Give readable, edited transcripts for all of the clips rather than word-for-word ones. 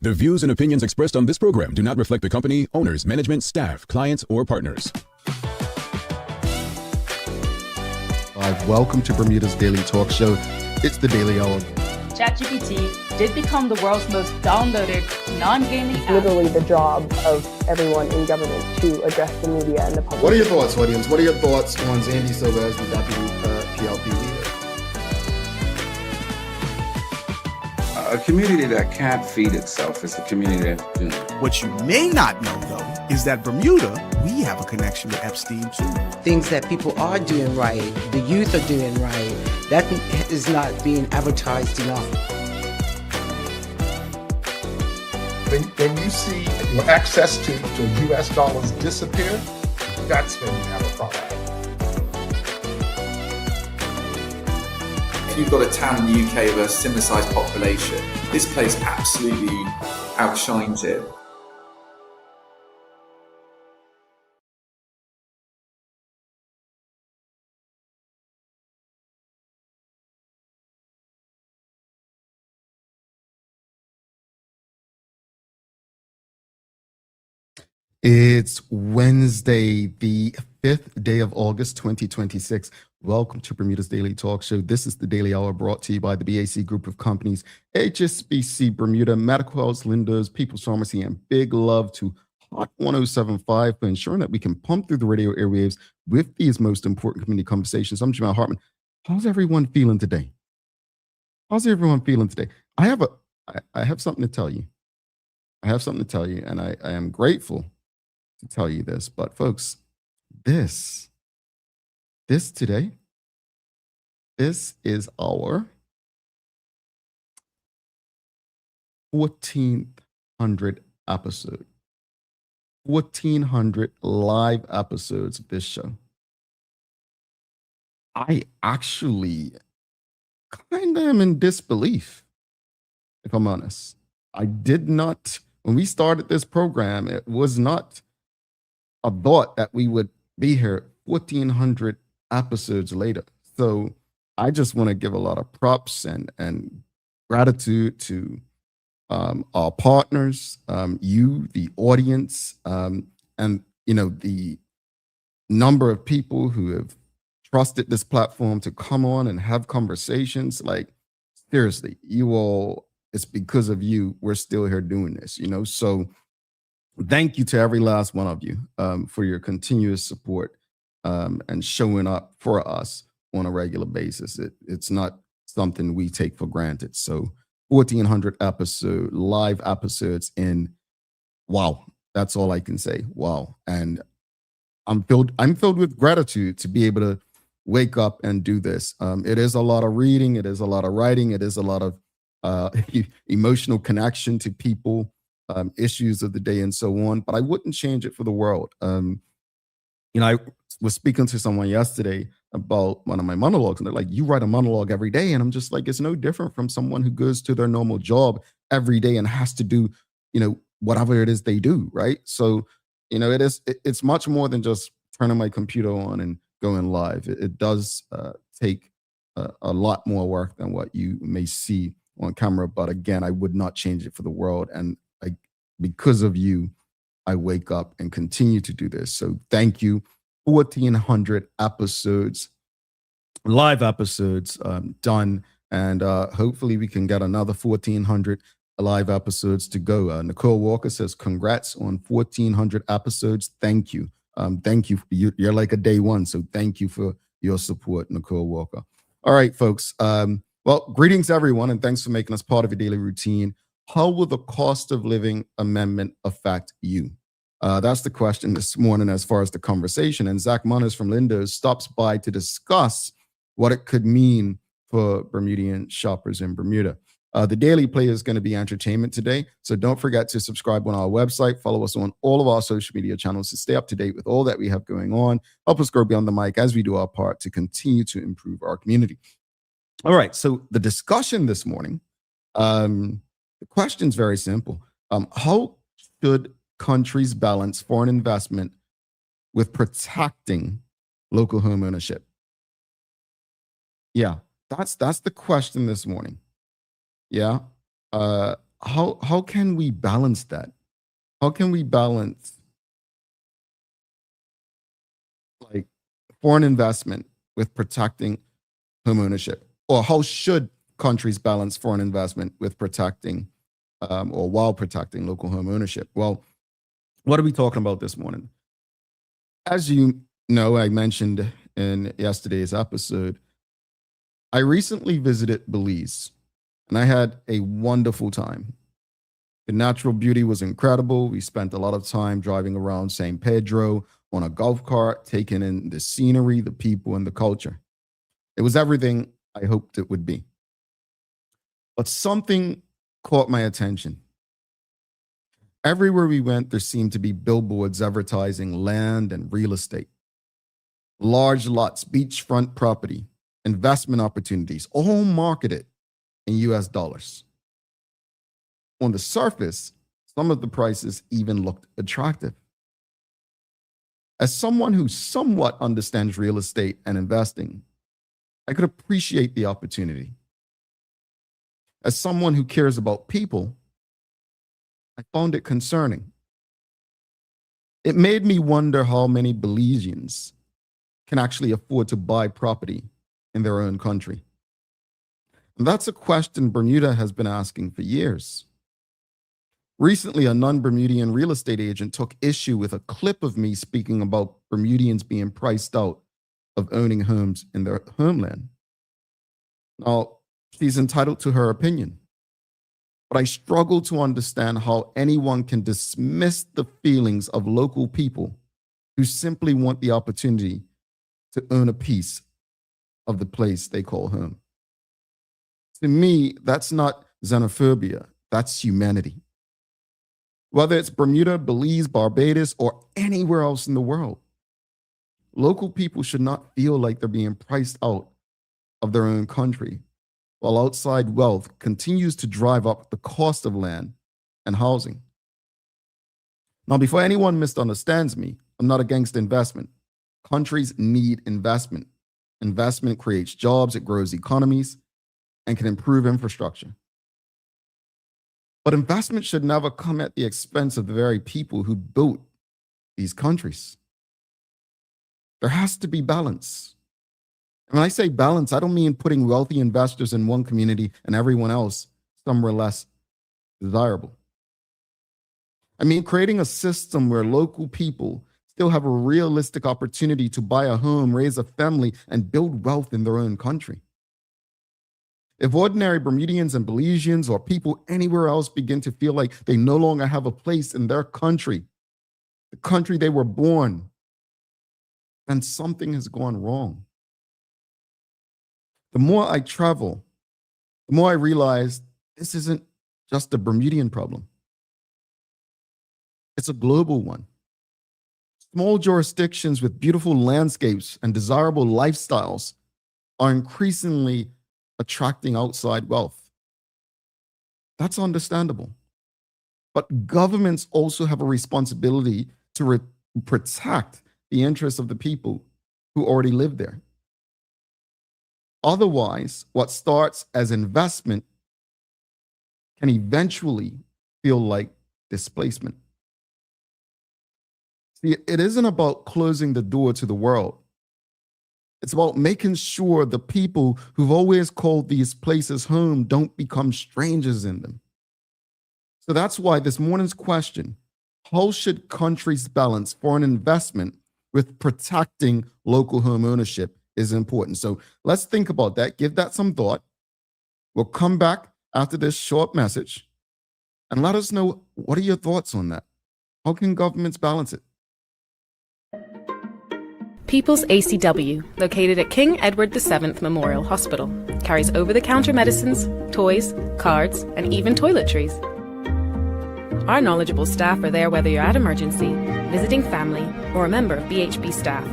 The views and opinions expressed on this program do not reflect the company, owners, management, staff, clients, or partners. Welcome to Bermuda's Daily Talk Show. It's the Daily Hour. ChatGPT did become the world's most downloaded non-gaming app. Literally the job of everyone in government to address the media and the public. What are your thoughts, audience? What are your thoughts on Zandy Silva as the deputy PLP leader? A community that can't feed itself is a community that can. What you may not know, though, is that Bermuda, we have a connection with Epstein, too. Things that people are doing right, the youth are doing right, that is not being advertised enough. When you see your access to U.S. dollars disappear, that's when you have a problem. If you've got a town in the UK with a similar sized population, this place absolutely outshines it. It's Wednesday, the 5th day of August, 2026. Welcome to Bermuda's Daily Talk Show. This is the Daily Hour brought to you by the BAC Group of Companies, HSBC Bermuda, Medical House, Lindo's, People's Pharmacy, and big love to Hot 1075 for ensuring that we can pump through the radio airwaves with these most important community conversations. I'm Jamal Hartman. How's everyone feeling today? How's everyone feeling today? I have something to tell you. And I am grateful to tell you this, but folks, this today, this is our 1400 episode, 1400 live episodes of this show. I actually kind of am in disbelief, if I'm honest. I did not, when we started this program, it was not a thought that we would be here 1400 episodes later. So I just want to give a lot of props and gratitude to our partners, you, the audience, and the number of people who have trusted this platform to come on and have conversations. Like, seriously, you all, it's because of you we're still here doing this, So thank you to every last one of you for your continuous support and showing up for us on a regular basis. It's not something we take for granted. So 1400 live episodes in, wow, that's all I can say. Wow. And I'm filled with gratitude to be able to wake up and do this. It is a lot of reading. It is a lot of writing. It is a lot of emotional connection to people, issues of the day, and so on. But I wouldn't change it for the world. I was speaking to someone yesterday about one of my monologues, and they're like, "You write a monologue every day," and I'm just like, "It's no different from someone who goes to their normal job every day and has to do, whatever it is they do, right?" So, it's much more than just turning my computer on and going live. It does take a lot more work than what you may see on camera. But again, I would not change it for the world. And because of you, I wake up and continue to do this. So thank you. 1400 episodes, live episodes done. And hopefully we can get another 1400 live episodes to go. Nicole Walker says, congrats on 1400 episodes. Thank you. Thank you. You're like a day one. So thank you for your support, Nicole Walker. All right, folks. Well, greetings, everyone, and thanks for making us part of your daily routine. How will the cost of living amendment affect you? That's the question this morning as far as the conversation. And Zach Moniz from Lindo stops by to discuss what it could mean for Bermudian shoppers in Bermuda. The Daily Play is going to be entertainment today, so don't forget to subscribe on our website. Follow us on all of our social media channels to stay up to date with all that we have going on. Help us grow beyond the mic as we do our part to continue to improve our community. All right, so the discussion this morning, the question is very simple. How should countries balance foreign investment with protecting local home ownership? Yeah, that's the question this morning. Yeah. how can we balance that? How can we balance like foreign investment with protecting home ownership? Or how should countries balance foreign investment with protecting or while protecting local home ownership? Well, what are we talking about this morning? As you know, I mentioned in yesterday's episode, I recently visited Belize and I had a wonderful time. The natural beauty was incredible. We spent a lot of time driving around San Pedro on a golf cart, taking in the scenery, the people, and the culture. It was everything I hoped it would be. But something caught my attention. Everywhere we went, there seemed to be billboards advertising land and real estate. Large lots, beachfront property, investment opportunities, all marketed in US dollars. On the surface, some of the prices even looked attractive. As someone who somewhat understands real estate and investing, I could appreciate the opportunity. As someone who cares about people, I found it concerning. It made me wonder how many Belizeans can actually afford to buy property in their own country. And that's a question Bermuda has been asking for years. Recently, a non-Bermudian real estate agent took issue with a clip of me speaking about Bermudians being priced out of owning homes in their homeland. Now, she's entitled to her opinion, but I struggle to understand how anyone can dismiss the feelings of local people who simply want the opportunity to own a piece of the place they call home. To me, that's not xenophobia, that's humanity. Whether it's Bermuda, Belize, Barbados, or anywhere else in the world, local people should not feel like they're being priced out of their own country, while outside wealth continues to drive up the cost of land and housing. Now, before anyone misunderstands me, I'm not against investment. Countries need investment. Investment creates jobs, it grows economies, and can improve infrastructure. But investment should never come at the expense of the very people who built these countries. There has to be balance. And when I say balance, I don't mean putting wealthy investors in one community and everyone else somewhere less desirable. I mean creating a system where local people still have a realistic opportunity to buy a home, raise a family, and build wealth in their own country. If ordinary Bermudians and Belizeans or people anywhere else begin to feel like they no longer have a place in their country, the country they were born, then something has gone wrong. The more I travel, the more I realize this isn't just a Bermudian problem. It's a global one. Small jurisdictions with beautiful landscapes and desirable lifestyles are increasingly attracting outside wealth. That's understandable. But governments also have a responsibility to protect the interests of the people who already live there. Otherwise, what starts as investment can eventually feel like displacement. See, it isn't about closing the door to the world. It's about making sure the people who've always called these places home don't become strangers in them. So that's why this morning's question, how should countries balance foreign investment with protecting local home ownership, is important. So let's think about that. Give that some thought. We'll come back after this short message and let us know, what are your thoughts on that? How can governments balance it? People's ACW, located at King Edward VII Memorial Hospital, carries over-the-counter medicines, toys, cards, and even toiletries. Our knowledgeable staff are there whether you're at emergency, visiting family, or a member of BHB staff,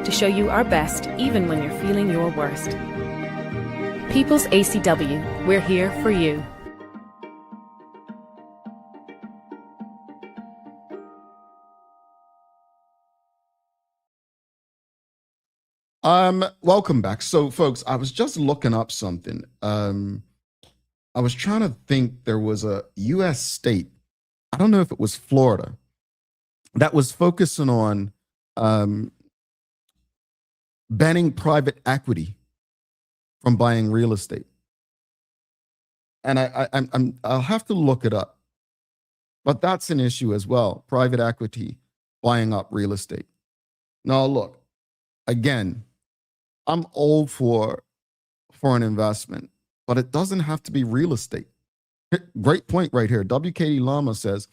to show you our best even when you're feeling your worst. People's ACW, we're here for you. Welcome back. So, folks, I was just looking up something. I was trying to think, there was a US state, I don't know if it was Florida, that was focusing on banning private equity from buying real estate. And I'll have to look it up. But that's an issue as well. Private equity buying up real estate. Now, look, again, I'm all for foreign investment, but it doesn't have to be real estate. Great point right here. WKD Lama says,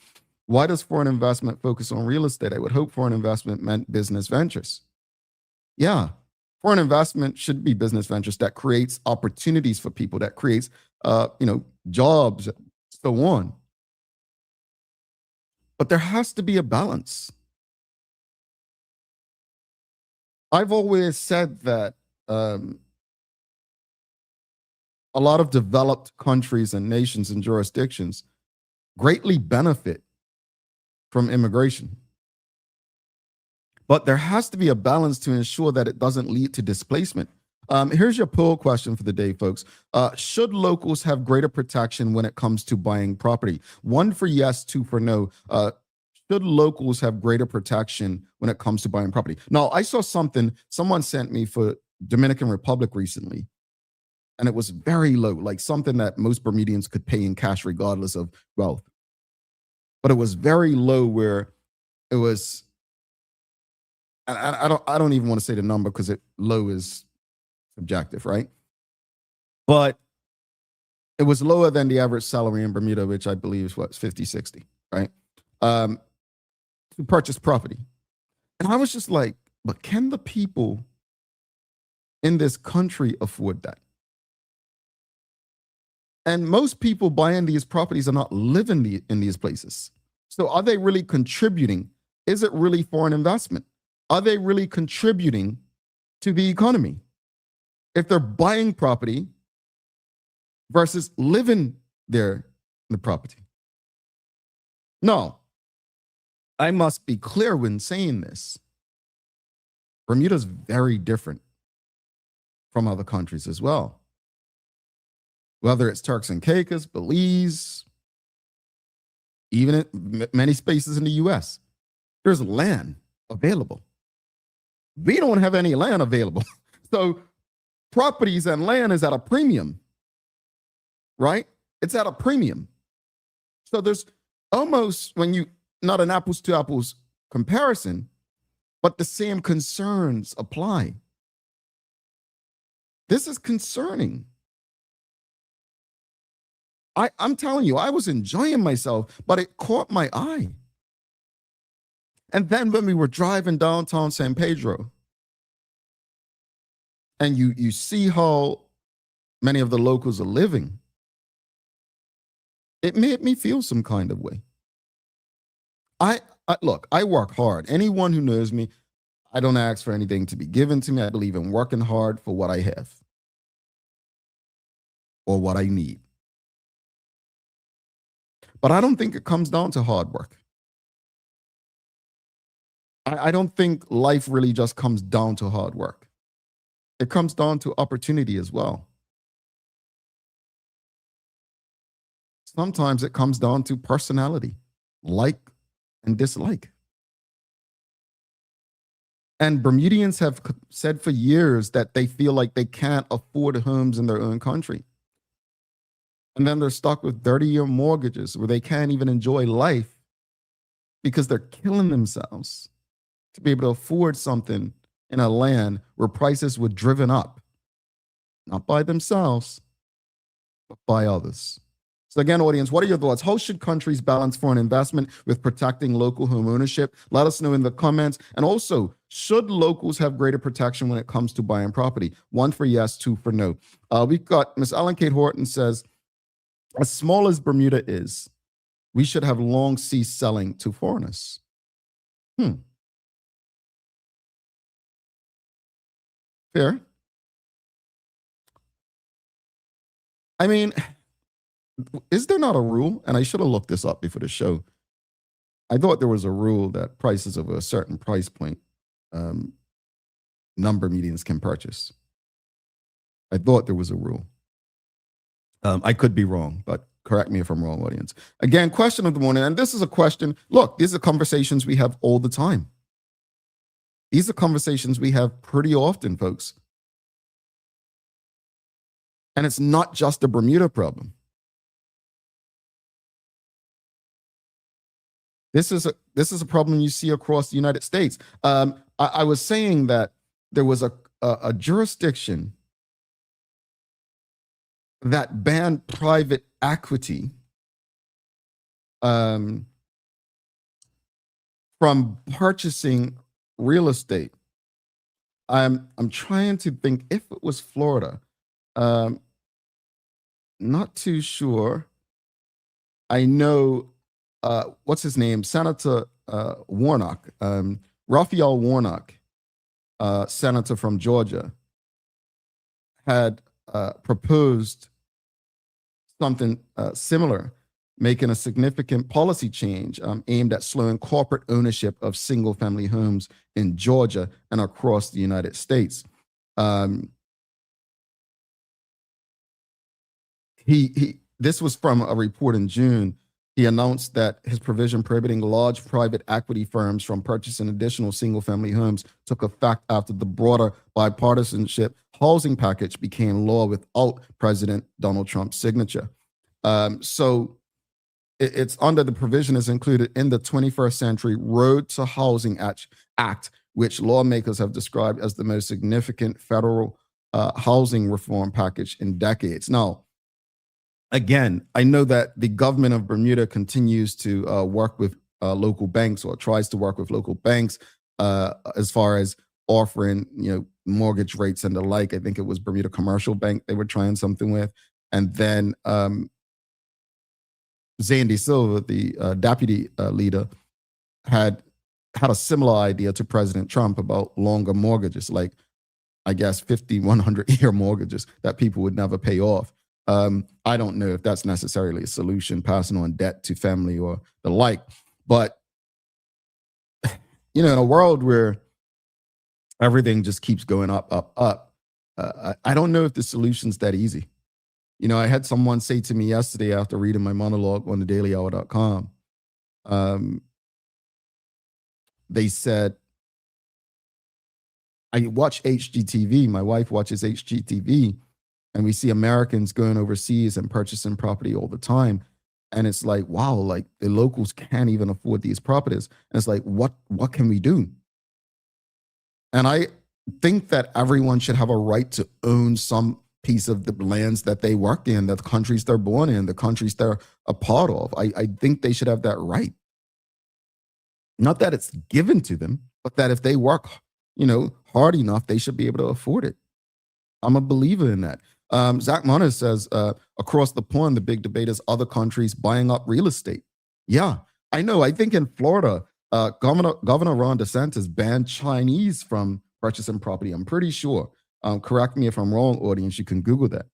why does foreign investment focus on real estate? I would hope foreign investment meant business ventures. Yeah, foreign investment should be business ventures that creates opportunities for people, that creates, jobs, so on. But there has to be a balance. I've always said that a lot of developed countries and nations and jurisdictions greatly benefit from immigration. But there has to be a balance to ensure that it doesn't lead to displacement. Here's your poll question for the day, folks. Should locals have greater protection when it comes to buying property? 1 for yes, 2 for no. Should locals have greater protection when it comes to buying property? Now, I saw something someone sent me for Dominican Republic recently, and it was very low, like something that most Bermudians could pay in cash regardless of wealth. But it was very low, where it was, I don't even want to say the number because low is subjective, right? But it was lower than the average salary in Bermuda, which I believe is what, 50, 60, right? To purchase property. And I was just like, but can the people in this country afford that? And most people buying these properties are not living in these places. So are they really contributing? Is it really foreign investment? Are they really contributing to the economy? If they're buying property versus living there in the property. No, I must be clear when saying this. Bermuda's very different from other countries as well. Whether it's Turks and Caicos, Belize, even in many spaces in the US, there's land available. We don't have any land available. So properties and land is at a premium, right? It's at a premium. So there's almost, when you, not an apples to apples comparison, but the same concerns apply. This is concerning. I'm telling you, I was enjoying myself, but it caught my eye. And then when we were driving downtown San Pedro, and you see how many of the locals are living, it made me feel some kind of way. Look, I work hard. Anyone who knows me, I don't ask for anything to be given to me. I believe in working hard for what I have or what I need. But I don't think it comes down to hard work. I don't think life really just comes down to hard work. It comes down to opportunity as well. Sometimes it comes down to personality, like and dislike. And Bermudians have said for years that they feel like they can't afford homes in their own country. And then they're stuck with 30-year mortgages where they can't even enjoy life because they're killing themselves to be able to afford something in a land where prices were driven up, not by themselves, but by others. So again, audience, what are your thoughts? How should countries balance foreign investment with protecting local home ownership? Let us know in the comments. And also, should locals have greater protection when it comes to buying property? 1 for yes, 2 for no. We've got Miss Ellen Kate Horton says, as small as Bermuda is, we should have long ceased selling to foreigners. Fair. I mean, is there not a rule? And I should have looked this up before the show. I thought there was a rule that prices of a certain price point, non-Bermudians can purchase. I thought there was a rule. I could be wrong, but correct me if I'm wrong, audience. Again, question of the morning, and this is a question. Look, these are conversations we have all the time. These are conversations we have pretty often, folks. And it's not just a Bermuda problem. This is a problem you see across the United States. I was saying that there was a jurisdiction that banned private equity from purchasing real estate. I'm trying to think if it was Florida. Not too sure. I know what's his name? Senator Warnock, Raphael Warnock, senator from Georgia, had proposed something similar, making a significant policy change aimed at slowing corporate ownership of single-family homes in Georgia and across the United States. This was from a report in June. He announced that his provision prohibiting large private equity firms from purchasing additional single-family homes took effect after the broader bipartisanship housing package became law without President Donald Trump's signature. So it's under the provision is included in the 21st Century Road to Housing Act, which lawmakers have described as the most significant federal housing reform package in decades. Now, again, I know that the government of Bermuda continues to work with local banks, or tries to work with local banks as far as offering, mortgage rates and the like. I think it was Bermuda Commercial Bank they were trying something with. And then Zandy Silva, the deputy leader, had a similar idea to President Trump about longer mortgages, like, I guess, 50, 100-year mortgages that people would never pay off. I don't know if that's necessarily a solution, passing on debt to family or the like. But, in a world where everything just keeps going up, I don't know if the solution's that easy. I had someone say to me yesterday after reading my monologue on thedailyhour.com, they said, I watch HGTV. My wife watches HGTV. And we see Americans going overseas and purchasing property all the time. And it's like, wow, like the locals can't even afford these properties. And it's like, what can we do? And I think that everyone should have a right to own some piece of the lands that they work in, the countries they're born in, the countries they're a part of. I think they should have that right. Not that it's given to them, but that if they work, hard enough, they should be able to afford it. I'm a believer in that. Zach Moniz says, across the pond, the big debate is other countries buying up real estate. Yeah, I know. I think in Florida, Governor Ron DeSantis banned Chinese from purchasing property. I'm pretty sure. Correct me if I'm wrong, audience. You can Google that.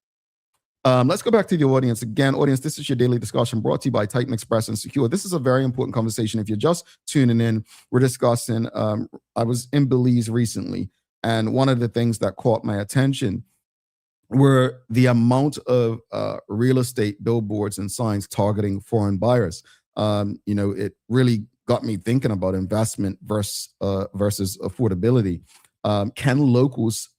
Let's go back to the audience. Again, audience, this is your daily discussion brought to you by Titan Express and Secure. This is a very important conversation. If you're just tuning in, we're discussing, I was in Belize recently, and one of the things that caught my attention were the amount of real estate billboards and signs targeting foreign buyers. It really got me thinking about investment versus affordability. Can locals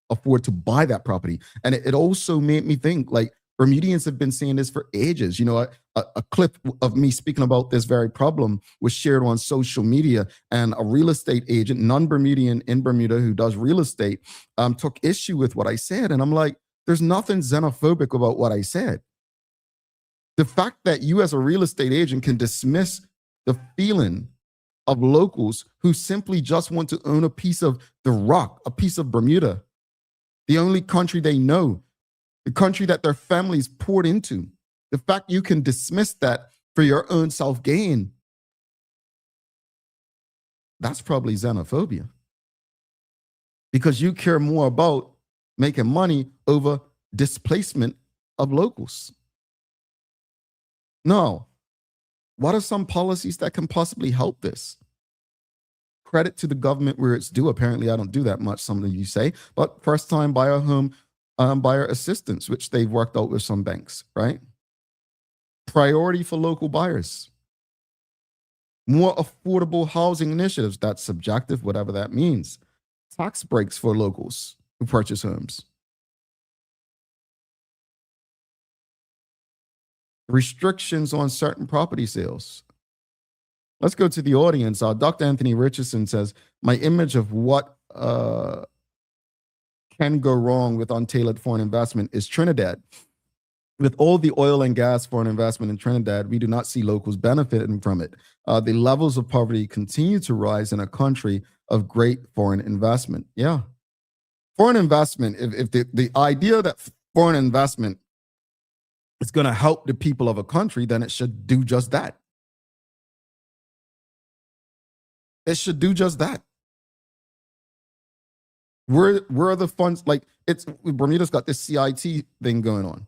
afford to buy that property? And it also made me think, like, Bermudians have been saying this for ages. A clip of me speaking about this very problem was shared on social media, and a real estate agent, non-Bermudian in Bermuda who does real estate, took issue with what I said. And I'm like, there's nothing xenophobic about what I said. The fact that you as a real estate agent can dismiss the feeling of locals who simply just want to own a piece of the rock, a piece of Bermuda, the only country they know, the country that their families poured into. The fact you can dismiss that for your own self-gain, that's probably xenophobia. Because you care more about making money over displacement of locals. No. What are some policies that can possibly help this? Credit to the government where it's due. Apparently, I don't do that much, some of you say. But first time buyer home buyer assistance, which they've worked out with some banks, right? Priority for local buyers. More affordable housing initiatives. That's subjective, whatever that means. Tax breaks for locals who purchase homes. Restrictions on certain property sales. Let's go to the audience. Dr. Anthony Richardson says, my image of what can go wrong with untailored foreign investment is Trinidad. With all the oil and gas foreign investment in Trinidad, we do not see locals benefiting from it. The levels of poverty continue to rise in a country of great foreign investment. Yeah. Foreign investment, if the idea that foreign investment is going to help the people of a country, then it should do just that. It should do just that. Where are the funds? Like, Bermuda's got this CIT thing going on.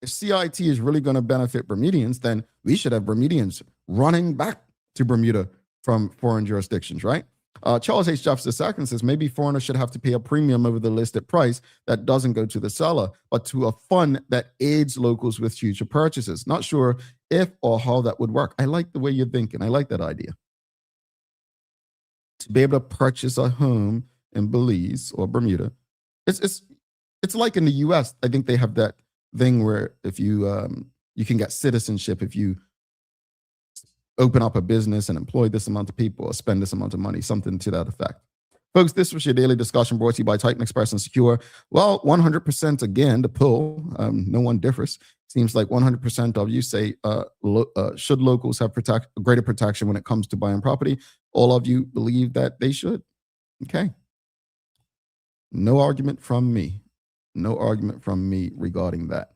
If CIT is really going to benefit Bermudians, then we should have Bermudians running back to Bermuda from foreign jurisdictions, right? Charles H. Jeffs II says maybe foreigners should have to pay a premium over the listed price that doesn't go to the seller, but to a fund that aids locals with future purchases. Not sure if or how that would work. I like the way you're thinking. I like that idea. To be able to purchase a home in Belize or Bermuda, it's like in the U.S. I think they have that thing where if you can get citizenship if you open up a business and employ this amount of people or spend this amount of money, something to that effect. Folks, this was your daily discussion brought to you by Titan Express and Secure. Well, 100% again, the poll, no one differs. Seems like 100% of you say, should locals have greater protection when it comes to buying property? All of you believe that they should. Okay. No argument from me. No argument from me regarding that.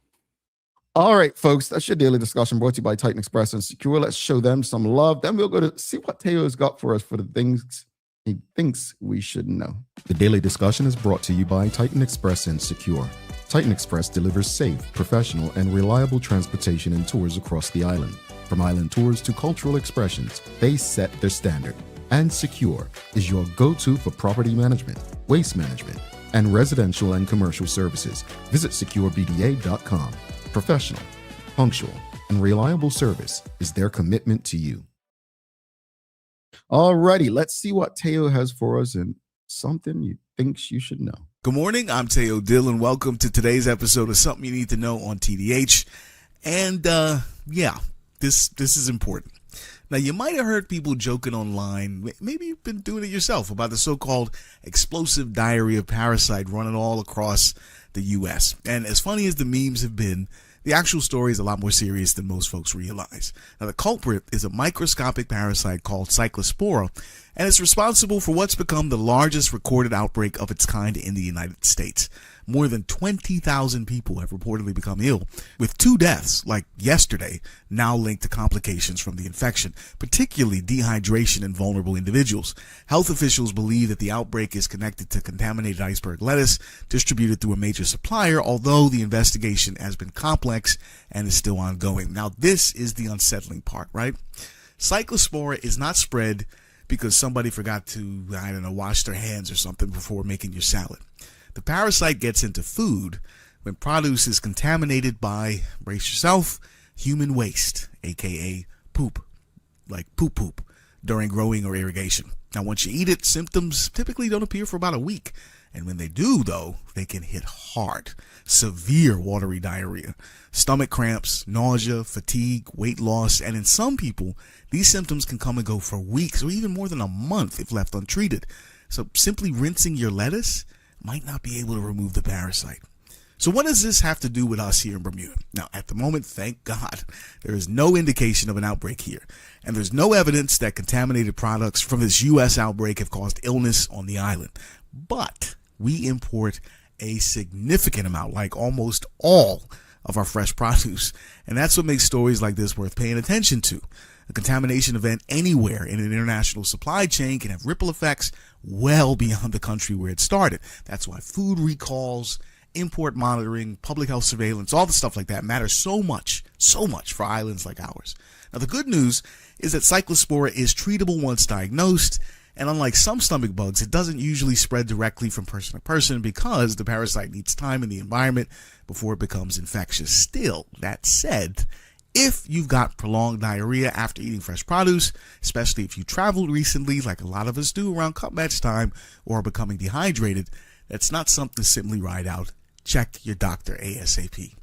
All right, folks, that's your daily discussion brought to you by Titan Express and Secure. Let's show them some love. Then we'll go to see what Teo's got for us for the things he thinks we should know. The daily discussion is brought to you by Titan Express and Secure. Titan Express delivers safe, professional, and reliable transportation and tours across the island. From island tours to cultural expressions, they set their standard. And Secure is your go-to for property management, waste management, and residential and commercial services. Visit securebda.com. Professional, punctual, and reliable service is their commitment to you. Alrighty, let's see what Teo has for us and something you thinks you should know. Good morning, I'm Teo Dillon. Welcome to today's episode of Something You Need to Know on TDH. And this is important. Now, you might have heard people joking online, maybe you've been doing it yourself, about the so-called explosive diarrhea parasite running all across the U.S. And as funny as the memes have been, the actual story is a lot more serious than most folks realize. Now, the culprit is a microscopic parasite called Cyclospora, and it's responsible for what's become the largest recorded outbreak of its kind in the United States. More than 20,000 people have reportedly become ill, with 2 deaths, like yesterday, now linked to complications from the infection, particularly dehydration in vulnerable individuals. Health officials believe that the outbreak is connected to contaminated iceberg lettuce distributed through a major supplier, although the investigation has been complex and is still ongoing. Now, this is the unsettling part, right? Cyclospora is not spread because somebody forgot to, wash their hands or something before making your salad. The parasite gets into food when produce is contaminated by, brace yourself, human waste, aka poop, like poop, during growing or irrigation. Now, once you eat it, symptoms typically don't appear for about a week. And when they do, though, they can hit hard. Severe watery diarrhea, stomach cramps, nausea, fatigue, weight loss, and in some people, these symptoms can come and go for weeks or even more than a month if left untreated. So simply rinsing your lettuce might not be able to remove the parasite. So what does this have to do with us here in Bermuda? Now, at the moment, thank God, there is no indication of an outbreak here. And there's no evidence that contaminated products from this U.S. outbreak have caused illness on the island. But we import a significant amount, like almost all of our fresh produce. And that's what makes stories like this worth paying attention to. A contamination event anywhere in an international supply chain can have ripple effects well beyond the country where it started. That's why food recalls, import monitoring, public health surveillance, all the stuff like that matters so much for islands like ours. Now, the good news is that Cyclospora is treatable once diagnosed, And unlike some stomach bugs, it doesn't usually spread directly from person to person because the parasite needs time in the environment before it becomes infectious. Still, that said, if you've got prolonged diarrhea after eating fresh produce, especially if you traveled recently like a lot of us do around cup match time or are becoming dehydrated, that's not something to simply ride out. Check your doctor ASAP.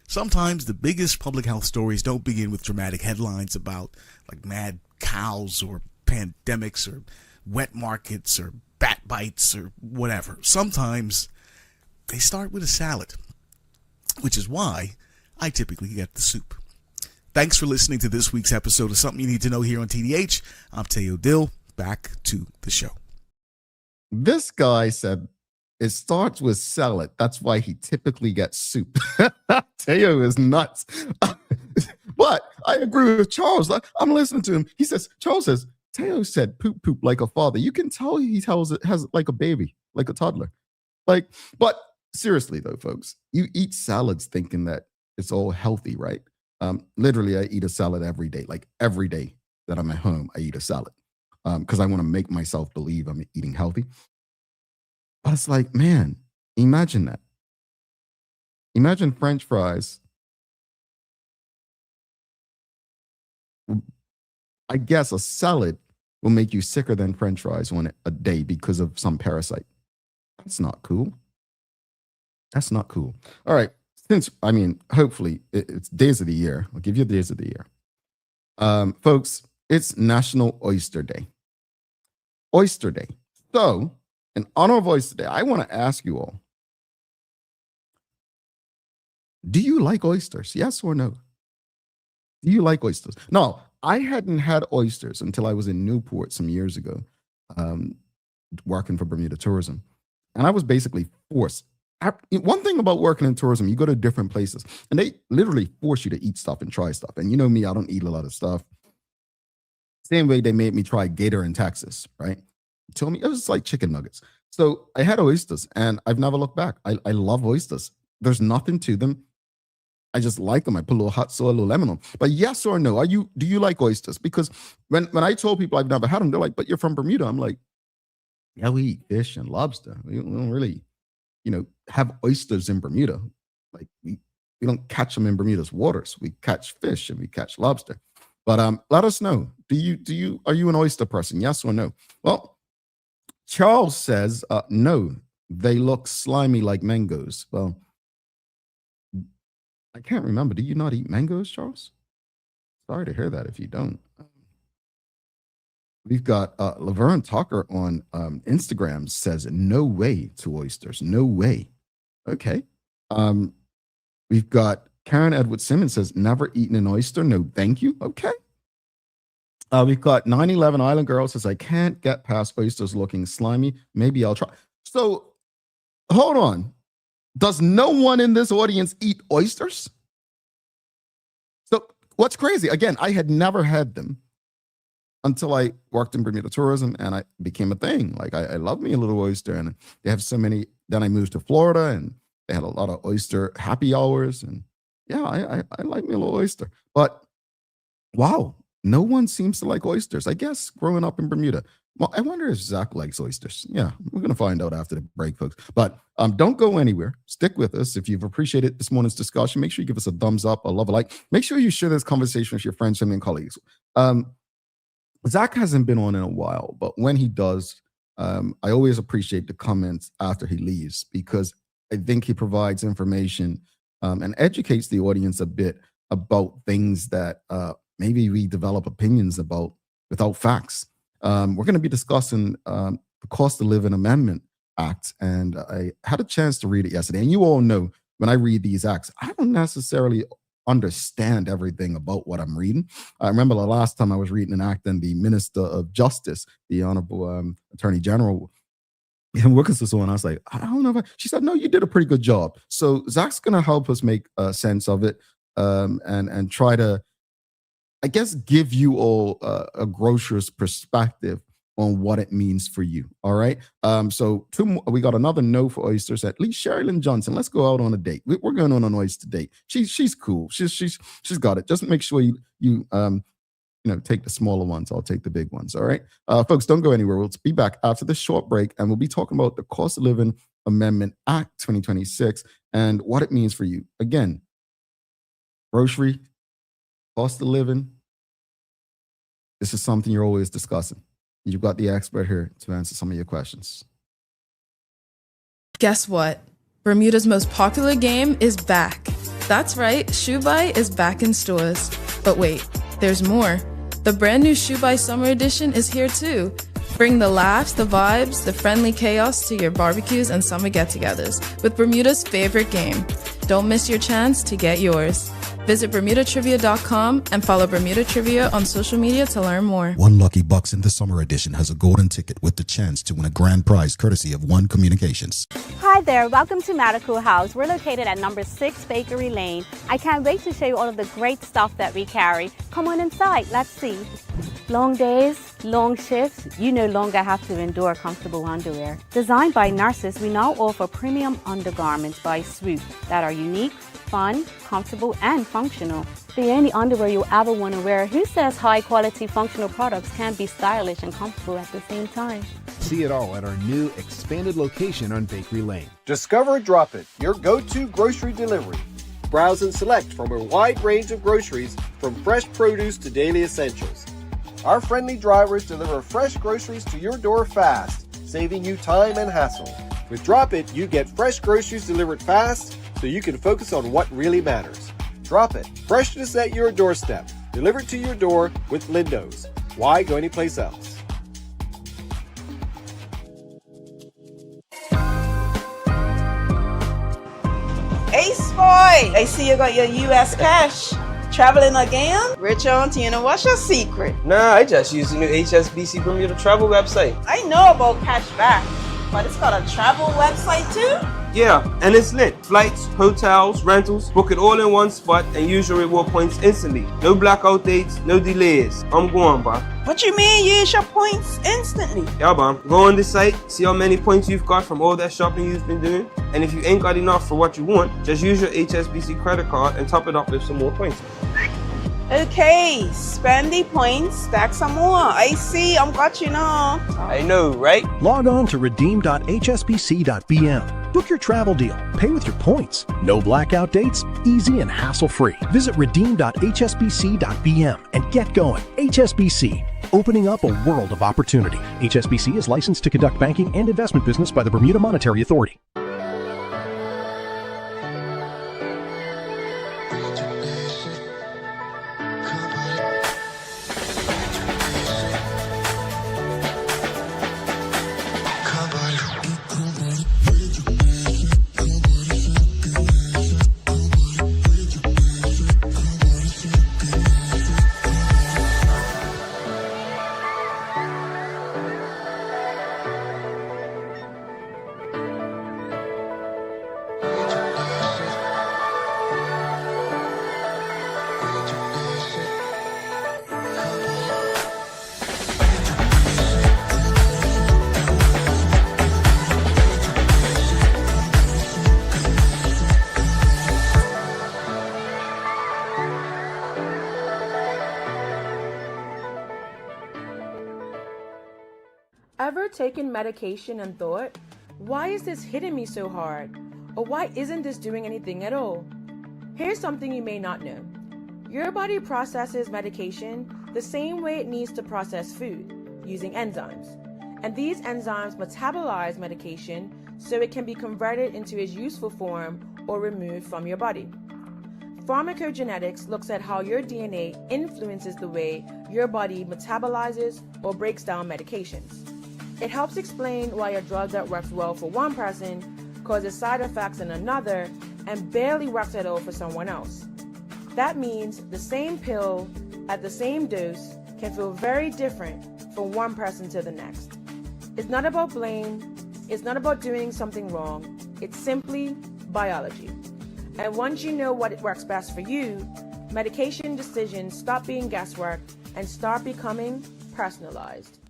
Sometimes the biggest public health stories don't begin with dramatic headlines about like mad cows or pandemics or wet markets or bat bites or whatever. Sometimes they start with a salad, which is why I typically get the soup. Thanks for listening to this week's episode of Something You Need to Know here on TDH. I'm Teo Dill. Back to the show. This guy said it starts with salad. That's why he typically gets soup. Teo is nuts. But I agree with Charles. I'm listening to him. Charles says, Teo said poop poop like a father. You can tell he has like a baby, like a toddler. But seriously though, folks, you eat salads thinking that it's all healthy, right? Literally, I eat a salad every day. Like every day that I'm at home, I eat a salad because I want to make myself believe I'm eating healthy. But it's like, man, imagine that. Imagine French fries. I guess a salad will make you sicker than French fries a day because of some parasite. That's not cool. That's not cool. All right. Hopefully it's days of the year. I'll give you days of the year. Folks, it's National Oyster Day. Oyster Day. So, in honor of Oyster Day, I want to ask you all, do you like oysters? Yes or no? Do you like oysters? No, I hadn't had oysters until I was in Newport some years ago, working for Bermuda Tourism. And I was basically forced. One thing about working in tourism, you go to different places and they literally force you to eat stuff and try stuff. And you know me, I don't eat a lot of stuff. Same way they made me try gator in Texas, right? Told me it was like chicken nuggets. So I had oysters and I've never looked back. I love oysters. There's nothing to them. I just like them. I put a little hot soy, a little lemon on. But yes or no, do you like oysters? Because when I told people I've never had them, they're like, but you're from Bermuda. I'm like, yeah, we eat fish and lobster. We don't really, have oysters in Bermuda. Like we don't catch them in Bermuda's waters. We catch fish and we catch lobster. But let us know. Are you an oyster person? Yes or no? Well, Charles says, no, they look slimy like mangoes. Well, I can't remember. Do you not eat mangoes, Charles? Sorry to hear that if you don't. We've got Laverne Tucker on Instagram says, no way to oysters. No way. Okay. We've got Karen Edward Simmons says, never eaten an oyster. No, thank you. Okay. We've got 9/11 Island Girl says, I can't get past oysters looking slimy. Maybe I'll try. So hold on. Does no one in this audience eat oysters? So what's crazy? Again, I had never had them until I worked in Bermuda Tourism and I became a thing. Like I love me a little oyster and they have so many. Then I moved to Florida and they had a lot of oyster happy hours. And yeah, I like me a little oyster. But wow, no one seems to like oysters. I guess growing up in Bermuda. Well, I wonder if Zach likes oysters. Yeah, we're going to find out after the break, folks. But don't go anywhere. Stick with us. If you've appreciated this morning's discussion, make sure you give us a thumbs up, a love, a like. Make sure you share this conversation with your friends, family, and colleagues. Zach hasn't been on in a while, but when he does, I always appreciate the comments after he leaves because I think he provides information and educates the audience a bit about things that maybe we develop opinions about without facts. We're going to be discussing the Cost of Living Amendment Act, and I had a chance to read it yesterday. And you all know when I read these acts, I don't necessarily understand everything about what I'm reading. I remember the last time I was reading an act and the Minister of Justice, the Honorable Attorney General, Wilkinson, and I was like, I don't know. She said, no, you did a pretty good job. So Zach's going to help us make sense of it and try to, I guess, give you all a grocer's perspective on what it means for you. All right. So we got another no for oysters. At least Sherilyn Johnson. Let's go out on a date. We're going on an oyster date. She's cool. She's got it. Just make sure you take the smaller ones. I'll take the big ones. All right. Folks, don't go anywhere. We'll be back after this short break, and we'll be talking about the Cost of Living Amendment Act 2026 and what it means for you. Again, grocery, cost of living. This is something you're always discussing. You've got the expert here to answer some of your questions. Guess what? Bermuda's most popular game is back. That's right, Shoe Buy is back in stores. But wait, there's more. The brand new Shoe Buy Summer Edition is here too. Bring the laughs, the vibes, the friendly chaos to your barbecues and summer get-togethers with Bermuda's favorite game. Don't miss your chance to get yours. Visit BermudaTrivia.com and follow Bermuda Trivia on social media to learn more. One Lucky Bucks in the summer edition has a golden ticket with the chance to win a grand prize courtesy of One Communications. Hi there, welcome to Medical House. We're located at number 6 Bakery Lane. I can't wait to show you all of the great stuff that we carry. Come on inside, let's see. Long days, long shifts, you no longer have to endure comfortable underwear. Designed by nurses, we now offer premium undergarments by Swoop that are unique, fun, comfortable, and functional. The only underwear you'll ever want to wear. Who says high-quality functional products can't be stylish and comfortable at the same time? See it all at our new expanded location on Bakery Lane. Discover Drop It, your go-to grocery delivery. Browse and select from a wide range of groceries, from fresh produce to daily essentials. Our friendly drivers deliver fresh groceries to your door fast, saving you time and hassle. With Drop It, you get fresh groceries delivered fast, so you can focus on what really matters. Drop It. Freshness at your doorstep. Delivered to your door with Lindo's. Why go anyplace else? Ace boy, I see you got your US cash. Traveling again? Rich auntie, what's your secret? Nah, I just use the new HSBC Bermuda travel website. I know about cash back, but it's got a travel website too? Yeah, and it's lit. Flights, hotels, rentals, book it all in one spot and use your reward points instantly. No blackout dates, no delays. I'm going, bro. What you mean use your points instantly? Yeah, bro. Go on the site, see how many points you've got from all that shopping you've been doing. And if you ain't got enough for what you want, just use your HSBC credit card and top it up with some more points. Okay, spend the points, stack some more. I see, I'm got you now. I know, right? Log on to redeem.hsbc.bm. Book your travel deal. Pay with your points. No blackout dates. Easy and hassle-free. Visit redeem.hsbc.bm and get going. HSBC, opening up a world of opportunity. HSBC is licensed to conduct banking and investment business by the Bermuda Monetary Authority. Ever taken medication and thought, why is this hitting me so hard? Or why isn't this doing anything at all? Here's something you may not know. Your body processes medication the same way it needs to process food, using enzymes. And these enzymes metabolize medication so it can be converted into its useful form or removed from your body. Pharmacogenetics looks at how your DNA influences the way your body metabolizes or breaks down medications. It helps explain why a drug that works well for one person causes side effects in another and barely works at all for someone else. That means the same pill at the same dose can feel very different from one person to the next. It's not about blame, it's not about doing something wrong, it's simply biology. And once you know what works best for you, medication decisions stop being guesswork and start becoming personalized.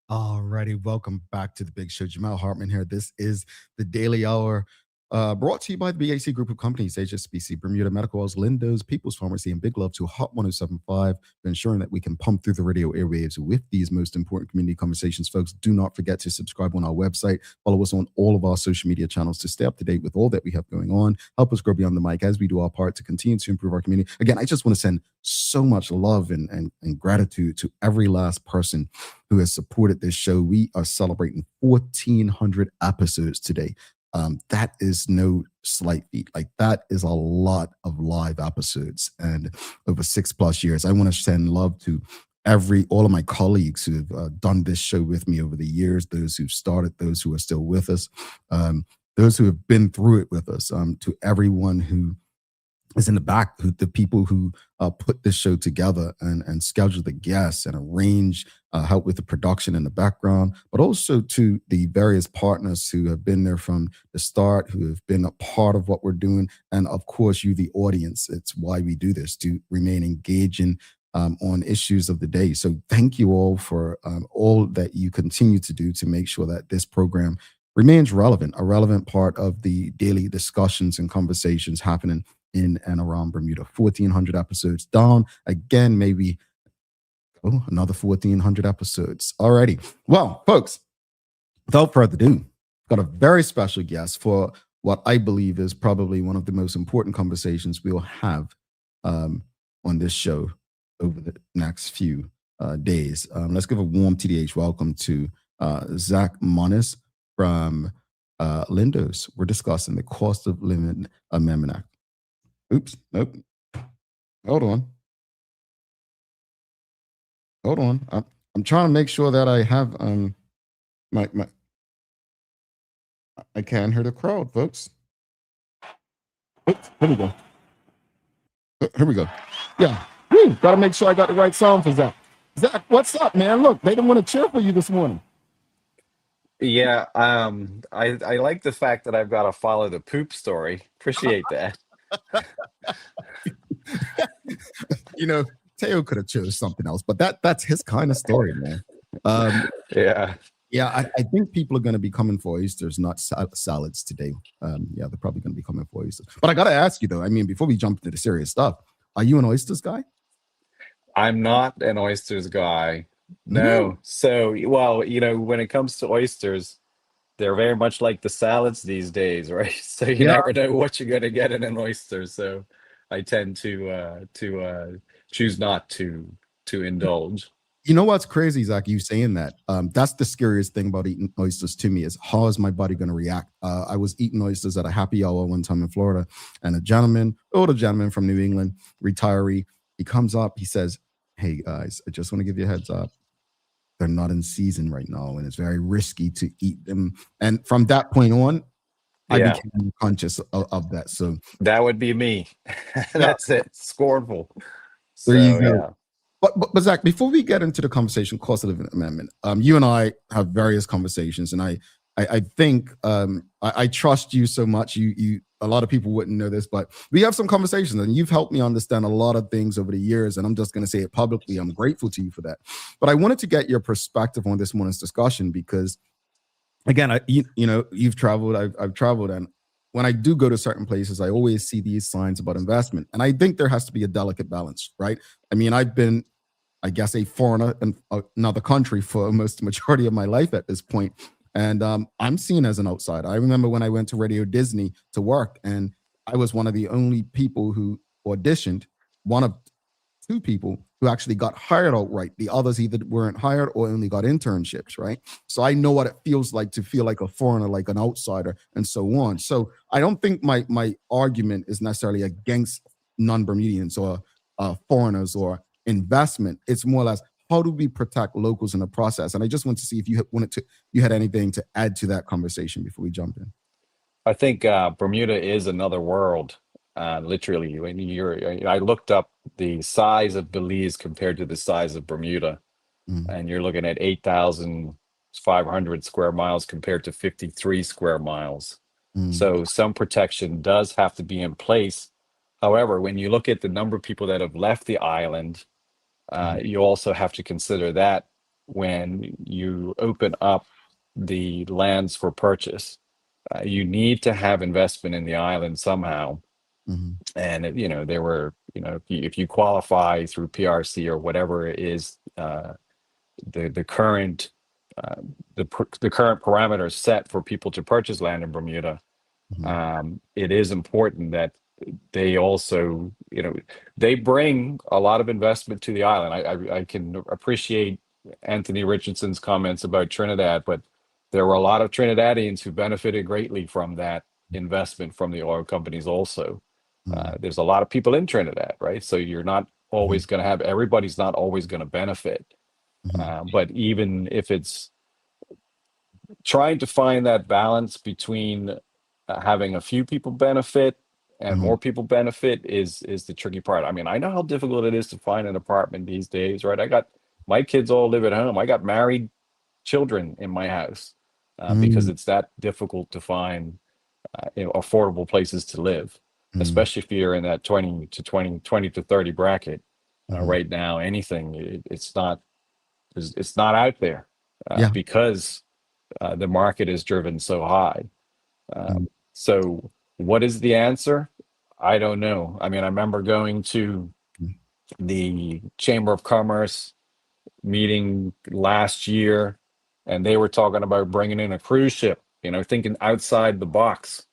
Alrighty, welcome back to the Big Show. Jamal Hartman here. This is the Daily Hour. Brought to you by the BAC Group of Companies, HSBC, Bermuda Medical House, Lindo's, People's Pharmacy, and big love to Hot 107.5 for ensuring that we can pump through the radio airwaves with these most important community conversations. Folks, do not forget to subscribe on our website. Follow us on all of our social media channels to stay up to date with all that we have going on. Help us grow beyond the mic as we do our part to continue to improve our community. Again, I just want to send so much love and gratitude to every last person who has supported this show. We are celebrating 1,400 episodes today. That is no slight feat. Like, that is a lot of live episodes and over 6+ years. I want to send love to all of my colleagues who have done this show with me over the years, those who've started, those who are still with us, those who have been through it with us, to everyone who is in the back, the people who put this show together and schedule the guests and arrange, help with the production in the background, but also to the various partners who have been there from the start, who have been a part of what we're doing. And of course, you, the audience. It's why we do this, to remain engaging on issues of the day. So thank you all for all that you continue to do to make sure that this program remains relevant, a relevant part of the daily discussions and conversations happening in and around Bermuda. 1,400 episodes down. Again, maybe another 1,400 episodes. Alrighty. Well, folks, without further ado, got a very special guest for what I believe is probably one of the most important conversations we'll have on this show over the next few days. Let's give a warm TDH welcome to Zach Moniz from Lindo's. We're discussing the Cost of Living Amendment Act. Oops, nope. Hold on. I'm trying to make sure that I have my I can't hear the crowd, folks. Oops, here we go. Here we go. Yeah. Gotta make sure I got the right sound for Zach. Zach, what's up, man? Look, they didn't want to cheer for you this morning. Yeah, I like the fact that I've got to follow the poop story. Appreciate that. You know, Teo could have chose something else, but that's his kind of story, man. Yeah, I think people are going to be coming for oysters, not salads today. Yeah, they're probably going to be coming for oysters. But I got to ask you, though, I mean, before we jump into the serious stuff, are you an oysters guy? I'm not an oysters guy. No. So, well, when it comes to oysters, they're very much like the salads these days, right? So you never know what you're going to get in an oyster. So I tend to choose not to indulge. You know what's crazy, Zach? You saying that? That's the scariest thing about eating oysters to me, is how is my body going to react? I was eating oysters at a happy hour one time in Florida, and older gentleman from New England, retiree, he comes up, he says, "Hey guys, I just want to give you a heads up. They're not in season right now, and it's very risky to eat them." And from that point on, I became conscious of that. So that would be me. That's it. Scornful. There you go. Yeah. But Zach, before we get into the conversation, Cost of Living Amendment, you and I have various conversations, and I think I trust you so much. You a lot of people wouldn't know this, but we have some conversations, and you've helped me understand a lot of things over the years. And I'm just going to say it publicly. I'm grateful to you for that. But I wanted to get your perspective on this morning's discussion because, again, you've traveled, I've traveled, and when I do go to certain places, I always see these signs about investment, and I think there has to be a delicate balance, right? I mean, I've been, I guess, a foreigner in another country for almost the majority of my life at this point. And I'm seen as an outsider. I remember when I went to Radio Disney to work, and I was one of the only people who auditioned, one of two people who actually got hired outright. The others either weren't hired or only got internships, right? So I know what it feels like to feel like a foreigner, like an outsider, and so on. So I don't think my argument is necessarily against non-Bermudians or foreigners or investment. It's more or less, how do we protect locals in the process? And I just want to see if you had anything to add to that conversation before we jump in. I think Bermuda is another world. Literally, I looked up the size of Belize compared to the size of Bermuda, and you're looking at 8,500 square miles compared to 53 square miles. So some protection does have to be in place. However, when you look at the number of people that have left the island, you also have to consider that when you open up the lands for purchase. You need to have investment in the island somehow. And there were, if you qualify through PRC or whatever it is, the current the current parameters set for people to purchase land in Bermuda, it is important that they also, they bring a lot of investment to the island. I can appreciate Anthony Richardson's comments about Trinidad, but there were a lot of Trinidadians who benefited greatly from that investment from the oil companies also. There's a lot of people in Trinidad, right? So you're not always going to have, everybody's not always going to benefit. But even if it's trying to find that balance between having a few people benefit and more people benefit is the tricky part. I mean, I know how difficult it is to find an apartment these days, right? I got my kids all live at home. I got married children in my house because it's that difficult to find affordable places to live, especially if you're in that 20 to 30 bracket. Right now, anything it's not out there because the market is driven so high. So what is the answer? I don't know. I mean, I remember going to the Chamber of Commerce meeting last year, and they were talking about bringing in a cruise ship, thinking outside the box,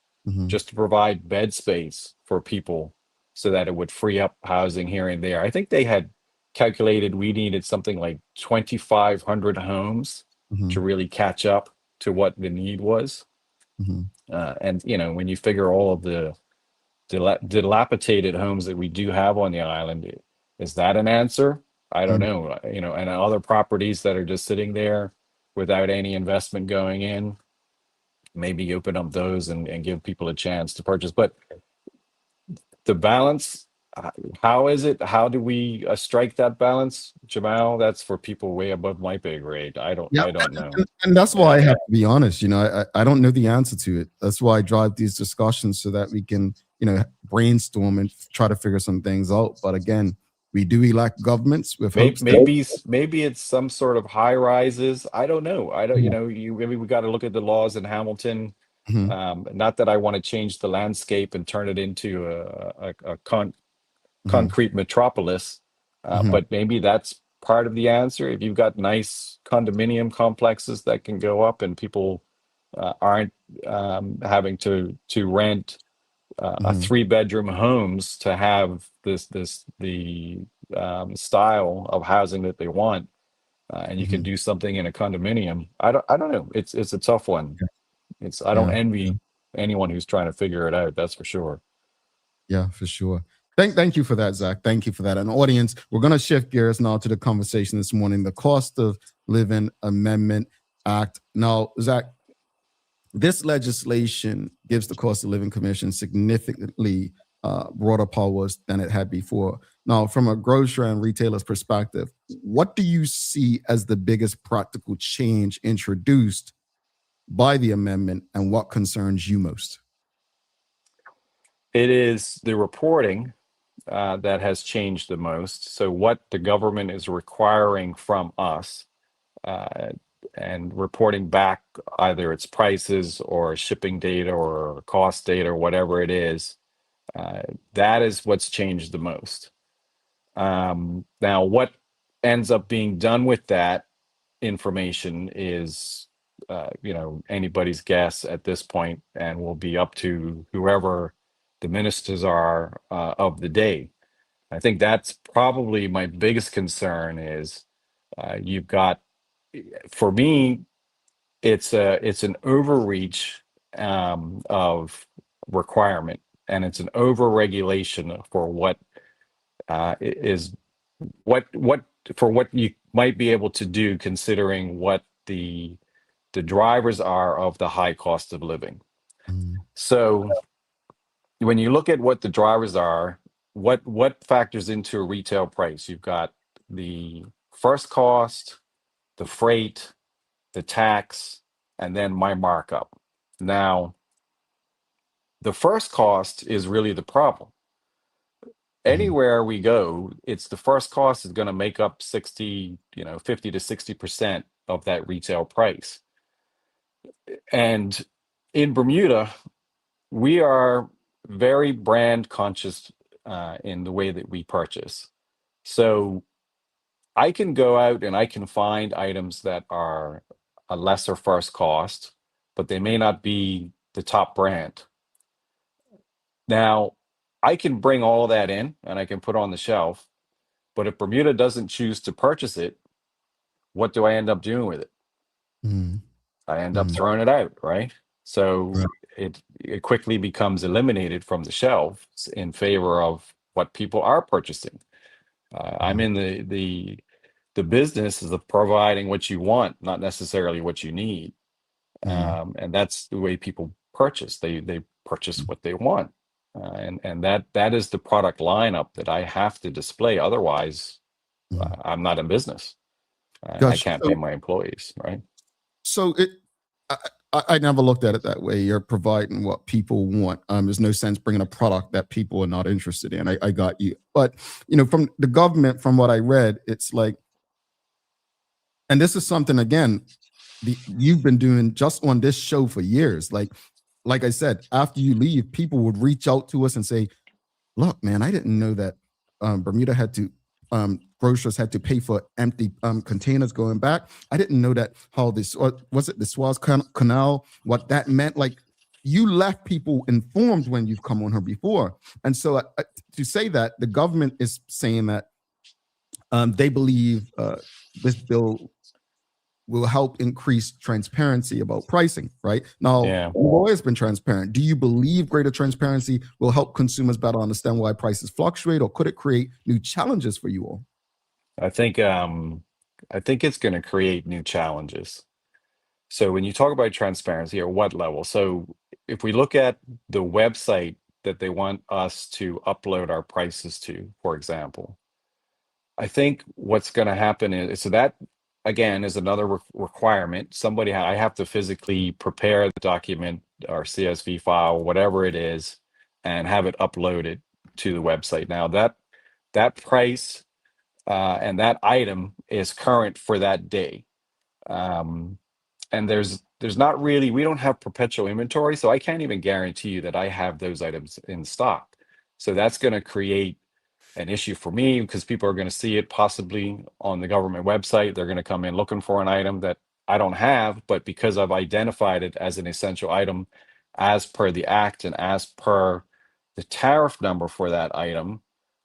just to provide bed space for people so that it would free up housing here and there. I think they had calculated we needed something like 2,500 homes to really catch up to what the need was. And when you figure all of the dilapidated homes that we do have on the island, is that an answer? I don't know. And other properties that are just sitting there without any investment going in, maybe open up those and give people a chance to purchase. But the balance, how is it? How do we strike that balance, Jamal? That's for people way above my pay grade. I don't know. And that's why I have to be honest. I don't know the answer to it. That's why I drive these discussions so that we can, brainstorm and try to figure some things out. But again, we do elect governments with hopes. Maybe it's some sort of high rises. I don't know. Maybe we got to look at the laws in Hamilton. Not that I want to change the landscape and turn it into a concrete metropolis, but maybe that's part of the answer. If you've got nice condominium complexes that can go up and people aren't having to rent a 3-bedroom homes to have the style of housing that they want, and you can do something in a condominium. I don't know. It's a tough one. I don't envy anyone who's trying to figure it out. That's for sure. Yeah, for sure. Thank you for that, Zach. Thank you for that. And audience, we're going to shift gears now to the conversation this morning, the Cost of Living Amendment Act. Now, Zach, this legislation gives the Cost of Living Commission significantly broader powers than it had before. Now, from a grocer and retailer's perspective, what do you see as the biggest practical change introduced by the amendment, and what concerns you most? It is the reporting that has changed the most. So what the government is requiring from us and reporting back either its prices or shipping data or cost data or whatever it is, that is what's changed the most. Now, what ends up being done with that information is anybody's guess at this point, and will be up to whoever the ministers are of the day. I think that's probably my biggest concern is you've got, for me, it's an overreach of requirement, and it's an over-regulation for what you might be able to do, considering what the drivers are of the high cost of living. So when you look at what the drivers are, what factors into a retail price? You've got the first cost, the freight, the tax, and then my markup. Now, the first cost is really the problem. Anywhere we go, it's the first cost is going to make up 50 to 60% of that retail price. And In Bermuda, we are very brand conscious in the way that we purchase. So I can go out and I can find items that are a lesser first cost, but they may not be the top brand. Now, I can bring all of that in and I can put on the shelf, but if Bermuda doesn't choose to purchase it, what do I end up doing with it? I end up throwing it out, right? So it quickly becomes eliminated from the shelves in favor of what people are purchasing. I'm in the business is of providing what you want, not necessarily what you need, and that's the way people purchase. They purchase what they want, and that is the product lineup that I have to display. Otherwise, I'm not in business. I Gosh, can't pay my employees, right? So I never looked at it that way. You're providing what people want. There's no sense bringing a product that people are not interested in. I got you. But, from the government, from what I read, it's like, and this is something, again, you've been doing just on this show for years. Like I said, after you leave, people would reach out to us and say, look, man, I didn't know that Bermuda had to, grocers had to pay for empty containers going back. I didn't know that how this, or was it the Suez Canal, what that meant. Like, you left people informed when you've come on here before. And so to say that the government is saying that they believe this bill will help increase transparency about pricing, right? Now, you've always been transparent. Do you believe greater transparency will help consumers better understand why prices fluctuate, or could it create new challenges for you all? I think it's going to create new challenges. So when you talk about transparency, at what level? So if we look at the website that they want us to upload our prices to, for example, I think what's going to happen is, so that again is another requirement. I have to physically prepare the document or CSV file, whatever it is, and have it uploaded to the website. Now that price and that item is current for that day. And there's not really, we don't have perpetual inventory, so I can't even guarantee you that I have those items in stock. So that's going to create an issue for me, because people are going to see it possibly on the government website. They're going to come in looking for an item that I don't have, but because I've identified it as an essential item as per the act and as per the tariff number for that item,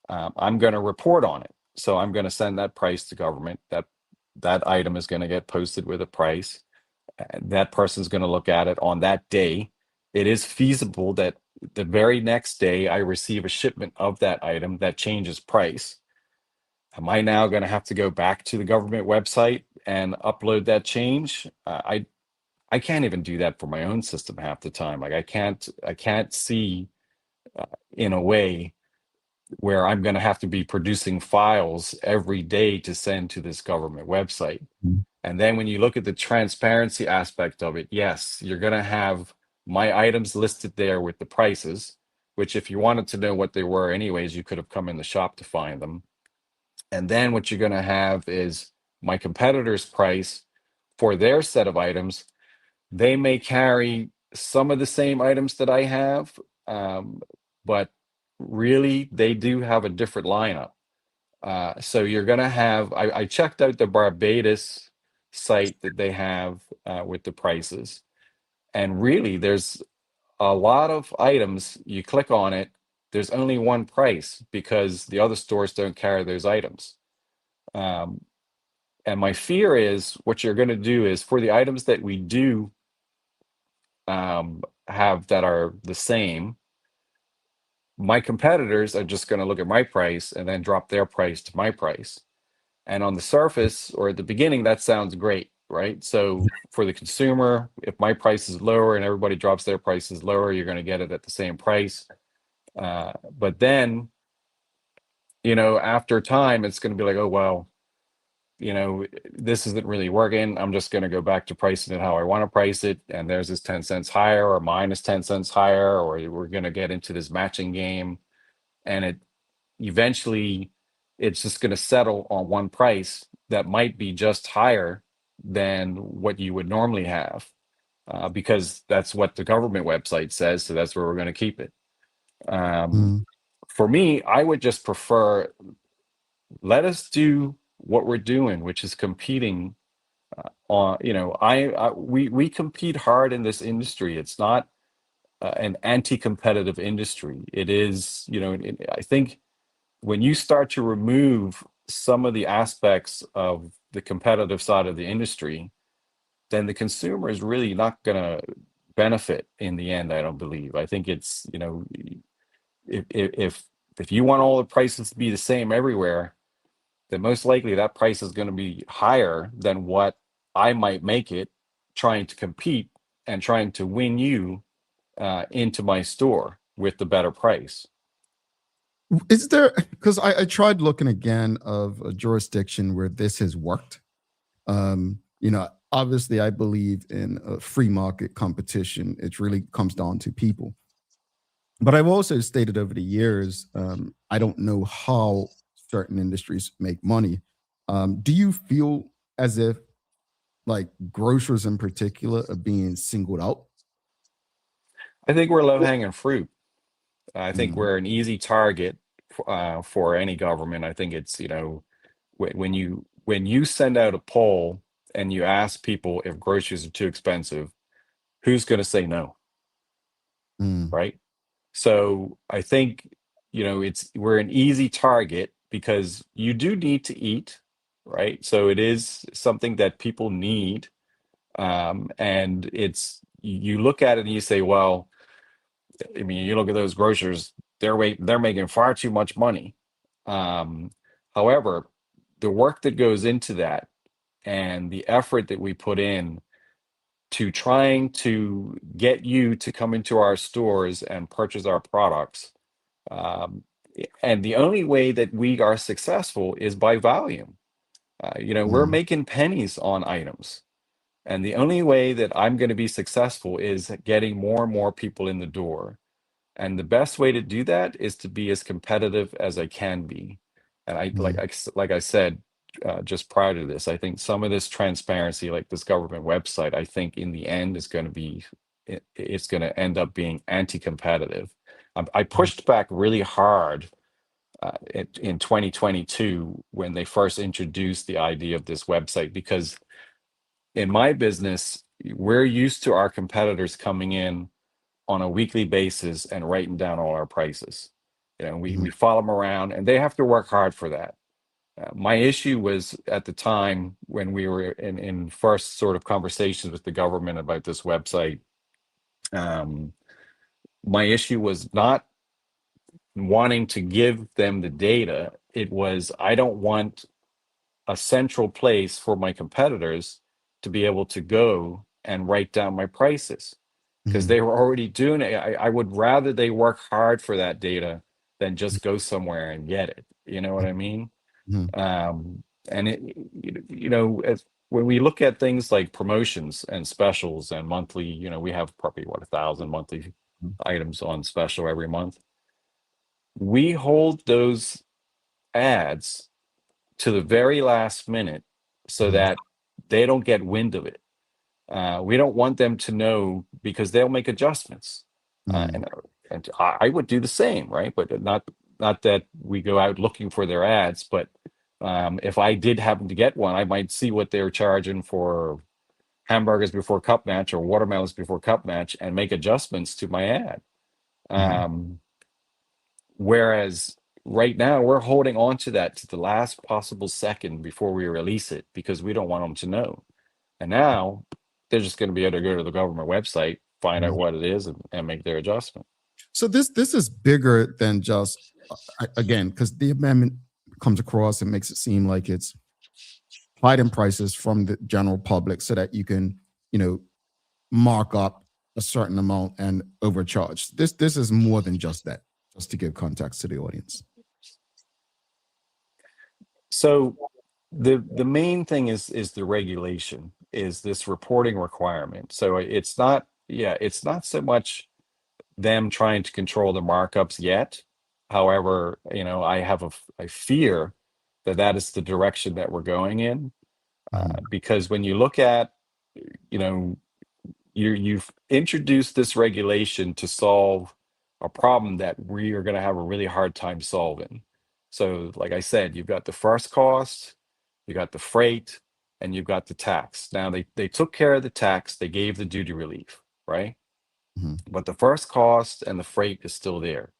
I'm going to report on it. So I'm going to send that price to government. That item is going to get posted with a price. That person's going to look at it on that day. It is feasible that the very next day I receive a shipment of that item that changes price. Am I now going to have to go back to the government website and upload that change? I can't even do that for my own system half the time. Like I can't see in a way where I'm going to have to be producing files every day to send to this government website. And then when you look at the transparency aspect of it, yes, you're going to have my items listed there with the prices, which if you wanted to know what they were anyways, you could have come in the shop to find them. And then what you're going to have is my competitor's price for their set of items. They may carry some of the same items that I have, but really they do have a different lineup. So you're going to have, I checked out the Barbados site that they have with the prices. And really, there's a lot of items. You click on it, there's only one price because the other stores don't carry those items. And my fear is what you're going to do is for the items that we do have that are the same, my competitors are just going to look at my price and then drop their price to my price. And on the surface or at the beginning, that sounds great, right? So for the consumer, if my price is lower and everybody drops their prices lower, you're going to get it at the same price. But then, after time, it's going to be like, oh, well, this isn't really working. I'm just going to go back to pricing it how I want to price it. And there's this 10 cents higher or minus 10 cents higher, or we're going to get into this matching game. And eventually it's just going to settle on one price that might be just higher than what you would normally have. because that's what the government website says. So that's where we're going to keep it. For me, I would just prefer, let us do what we're doing, which is competing on, we compete hard in this industry. It's not an anti-competitive industry. It is, I think when you start to remove some of the aspects of the competitive side of the industry, then the consumer is really not going to benefit in the end. I don't believe. I think it's, if you want all the prices to be the same everywhere, then most likely that price is going to be higher than what I might make it, trying to compete and trying to win you into my store with the better price. Is there, because I tried looking again of a jurisdiction where this has worked. Obviously I believe in a free market competition. It really comes down to people. But I've also stated over the years, I don't know how certain industries make money. Do you feel as if like grocers in particular are being singled out? I think we're low hanging fruit. I think we're an easy target for any government. I think it's, when you send out a poll and you ask people if groceries are too expensive, who's going to say no? Right? So I think, we're an easy target because you do need to eat, right? So it is something that people need. And you look at it and you say, well, I mean, you look at those grocers, they're making far too much money. However, the work that goes into that and the effort that we put in to trying to get you to come into our stores and purchase our products, and the only way that we are successful is by volume. We're making pennies on items. And the only way that I'm going to be successful is getting more and more people in the door. And the best way to do that is to be as competitive as I can be. And like I said, just prior to this, I think some of this transparency, like this government website, I think in the end is going to be, it's going to end up being anti-competitive. I pushed back really hard in 2022 when they first introduced the idea of this website, because in my business, we're used to our competitors coming in on a weekly basis and writing down all our prices. We follow them around and they have to work hard for that. My issue was at the time when we were in first sort of conversations with the government about this website. My issue was not wanting to give them the data. It was, I don't want a central place for my competitors to be able to go and write down my prices, because they were already doing it. I would rather they work hard for that data than just go somewhere and get it. You know what I mean? And when we look at things like promotions and specials and monthly, we have probably 1,000 monthly items on special every month. We hold those ads to the very last minute so that they don't get wind of it. We don't want them to know, because they'll make adjustments. And I would do the same, right? But not that we go out looking for their ads, but if I did happen to get one, I might see what they're charging for hamburgers before cup match or watermelons before cup match and make adjustments to my ad. Whereas right now we're holding on to that to the last possible second before we release it, because we don't want them to know. And now they're just going to be able to go to the government website, find out what it is, and make their adjustment. So this is bigger than just, again, because the amendment comes across and makes it seem like it's hiding prices from the general public so that you can, mark up a certain amount and overcharge. This is more than just that, just to give context to the audience. So the main thing is the regulation, is this reporting requirement. So it's not so much them trying to control the markups yet. However, I have a fear that is the direction that we're going in, because when you look at, you've introduced this regulation to solve a problem that we are going to have a really hard time solving. So, like I said, you've got the first cost, you got the freight, and you've got the tax. Now they took care of the tax, they gave the duty relief, right? But the first cost and the freight is still there.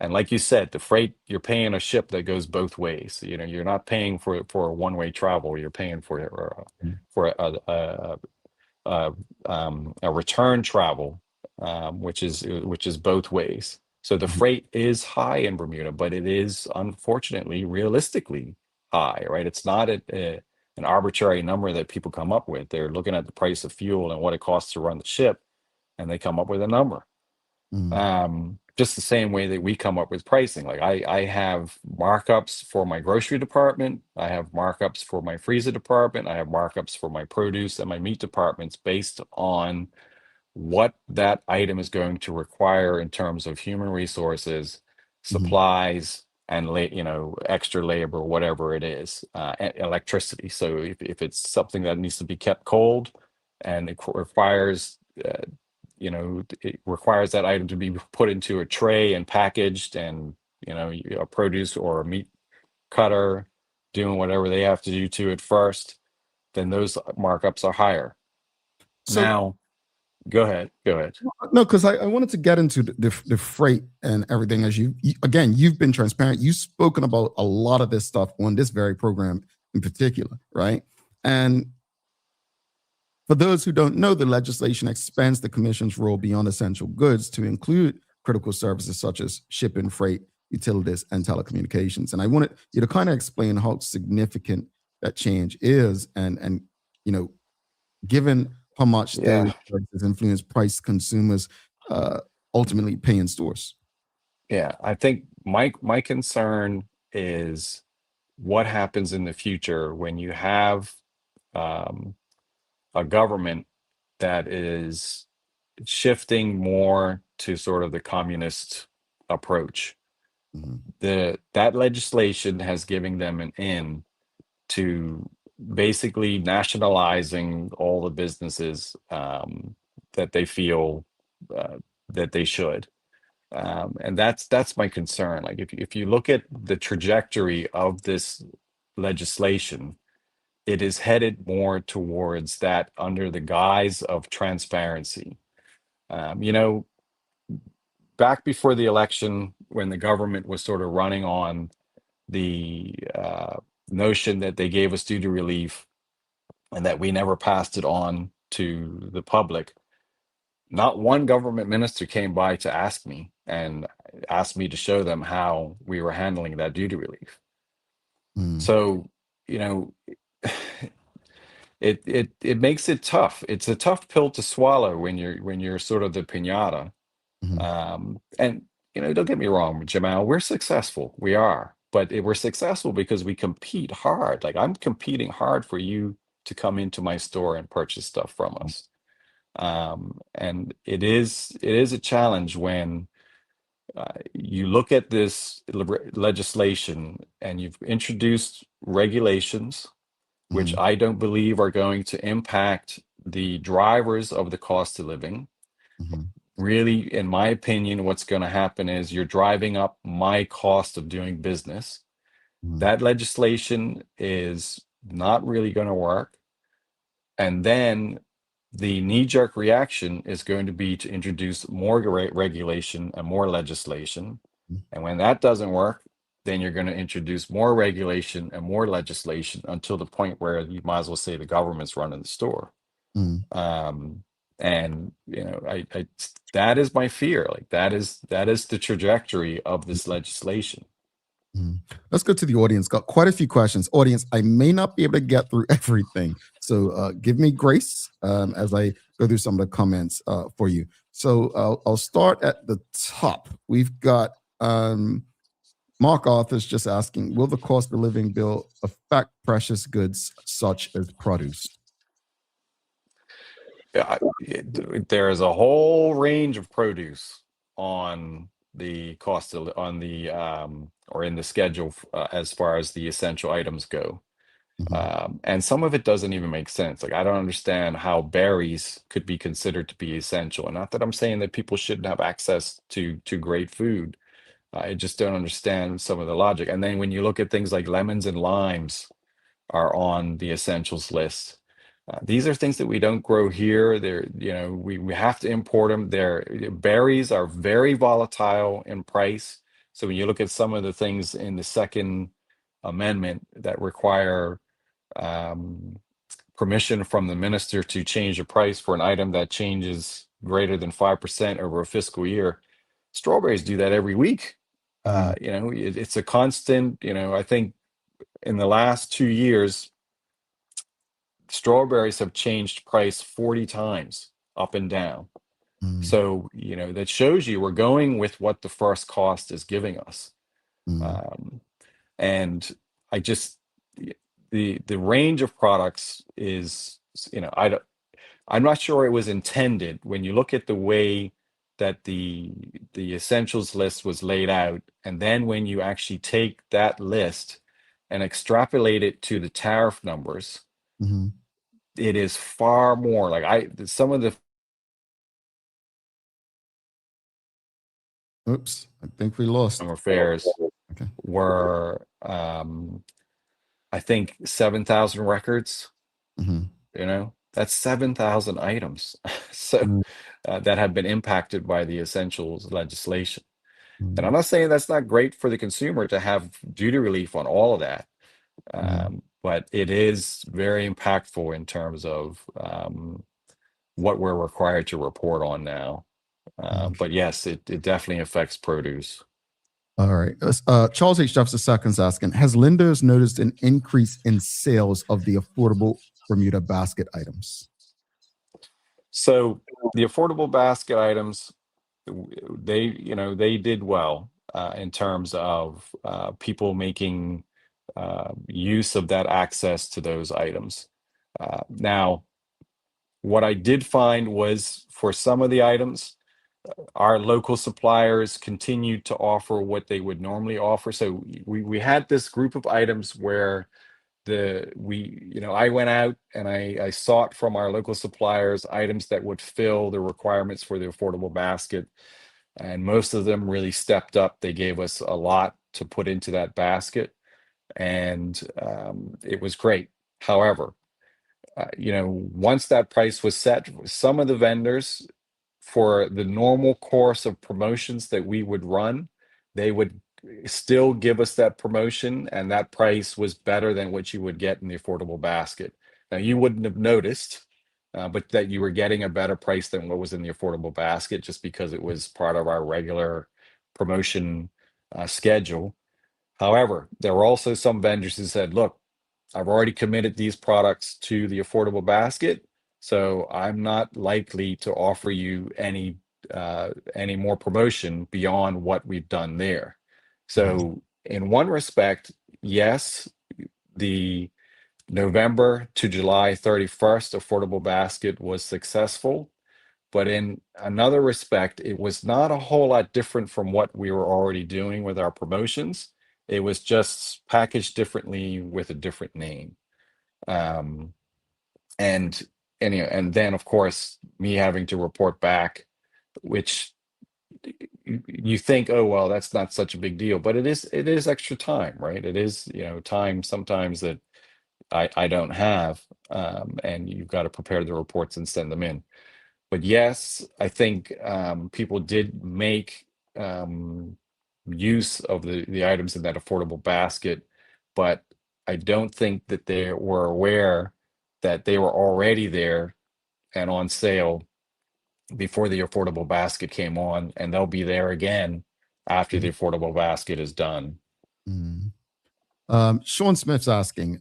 And like you said, the freight, you're paying a ship that goes both ways. You know, you're not paying for a one-way travel. You're paying for a return travel, which is both ways. So the freight is high in Bermuda, but it is unfortunately, realistically high, right? It's not an arbitrary number that people come up with. They're looking at the price of fuel and what it costs to run the ship, and they come up with a number. Just the same way that we come up with pricing. Like I have markups for my grocery department, I have markups for my freezer department, I have markups for my produce and my meat departments based on what that item is going to require in terms of human resources, supplies, and extra labor, whatever it is, electricity. So if it's something that needs to be kept cold and it requires it requires that item to be put into a tray and packaged, and a produce or a meat cutter doing whatever they have to do to it first, then those markups are higher. So- Now, go ahead. No, because I wanted to get into the freight and everything. As you've been transparent. You've spoken about a lot of this stuff on this very program in particular, right? And for those who don't know, the legislation expands the Commission's role beyond essential goods to include critical services such as shipping, freight, utilities, and telecommunications. And I wanted you to kind of explain how significant that change is, and given how much those services influence price consumers ultimately pay in stores. Yeah, I think my concern is what happens in the future when you have a government that is shifting more to sort of the communist approach. That legislation has given them an in to basically nationalizing all the businesses that they feel that they should. And that's my concern. Like if you look at the trajectory of this legislation, it is headed more towards that under the guise of transparency. Back before the election, when the government was sort of running on the notion that they gave us duty relief and that we never passed it on to the public, not one government minister came by to ask me to show them how we were handling that duty relief. So, it makes it tough. It's a tough pill to swallow when you're sort of the piñata. And don't get me wrong, Jamal, we're successful. We are, but we're successful because we compete hard. Like I'm competing hard for you to come into my store and purchase stuff from us. And it is a challenge when you look at this legislation and you've introduced regulations, which I don't believe are going to impact the drivers of the cost of living. Really, in my opinion, what's going to happen is you're driving up my cost of doing business. That legislation is not really going to work. And then the knee-jerk reaction is going to be to introduce more regulation and more legislation. And when that doesn't work, then you're going to introduce more regulation and more legislation until the point where you might as well say the government's running the store. And I that is my fear. Like that is the trajectory of this legislation. Let's go to the audience. Got quite a few questions. Audience, I may not be able to get through everything, so give me grace as I go through some of the comments for you. So I'll start at the top. We've got Mark Arthur's just asking, will the cost of living bill affect precious goods such as produce? There is a whole range of produce on the cost of, on the or in the schedule as far as the essential items go. And some of it doesn't even make sense. Like, I don't understand how berries could be considered to be essential. And not that I'm saying that people shouldn't have access to great food. I just don't understand some of the logic. And then when you look at things like lemons and limes are on the essentials list. These are things that we don't grow here. They're, we have to import them. Berries are very volatile in price. So when you look at some of the things in the Second Amendment that require permission from the minister to change the price for an item that changes greater than 5% over a fiscal year, strawberries do that every week. It's a constant. I think in the last 2 years, strawberries have changed price 40 times up and down. So, that shows you we're going with what the first cost is giving us. And I just, the range of products is, I'm not sure it was intended when you look at the way that the essentials list was laid out, and then when you actually take that list and extrapolate it to the tariff numbers, it is far more like some of the. Oops, I think we lost. Affairs were, I think, 7,000 records. That's 7,000 items. So that have been impacted by the essentials legislation. And I'm not saying that's not great for the consumer to have duty relief on all of that. But it is very impactful in terms of what we're required to report on now. But yes, it definitely affects produce. All right. Charles H. Jefferson II is asking, has Lindo's noticed an increase in sales of the affordable Bermuda basket items? So the affordable basket items, they did well in terms of people making use of that access to those items. Now, what I did find was for some of the items, our local suppliers continued to offer what they would normally offer. So we had this group of items where I went out and I sought from our local suppliers items that would fill the requirements for the affordable basket. And most of them really stepped up. They gave us a lot to put into that basket. And it was great. However, once that price was set, some of the vendors, for the normal course of promotions that we would run, they would still give us that promotion, and that price was better than what you would get in the affordable basket. Now, you wouldn't have noticed, but that you were getting a better price than what was in the affordable basket just because it was part of our regular promotion schedule. However, there were also some vendors who said, look, I've already committed these products to the affordable basket, so I'm not likely to offer you any more promotion beyond what we've done there. So in one respect, yes, the November to July 31st affordable basket was successful, but in another respect, it was not a whole lot different from what we were already doing with our promotions. It was just packaged differently with a different name. And then of course me having to report back, which you think, oh well, that's not such a big deal, but it is extra time, right? It is time sometimes that I don't have, and you've got to prepare the reports and send them in. But yes, I think people did make use of the items in that affordable basket, but I don't think that they were aware that they were already there and on sale before the affordable basket came on, and they'll be there again after the affordable basket is done. Sean Smith's asking,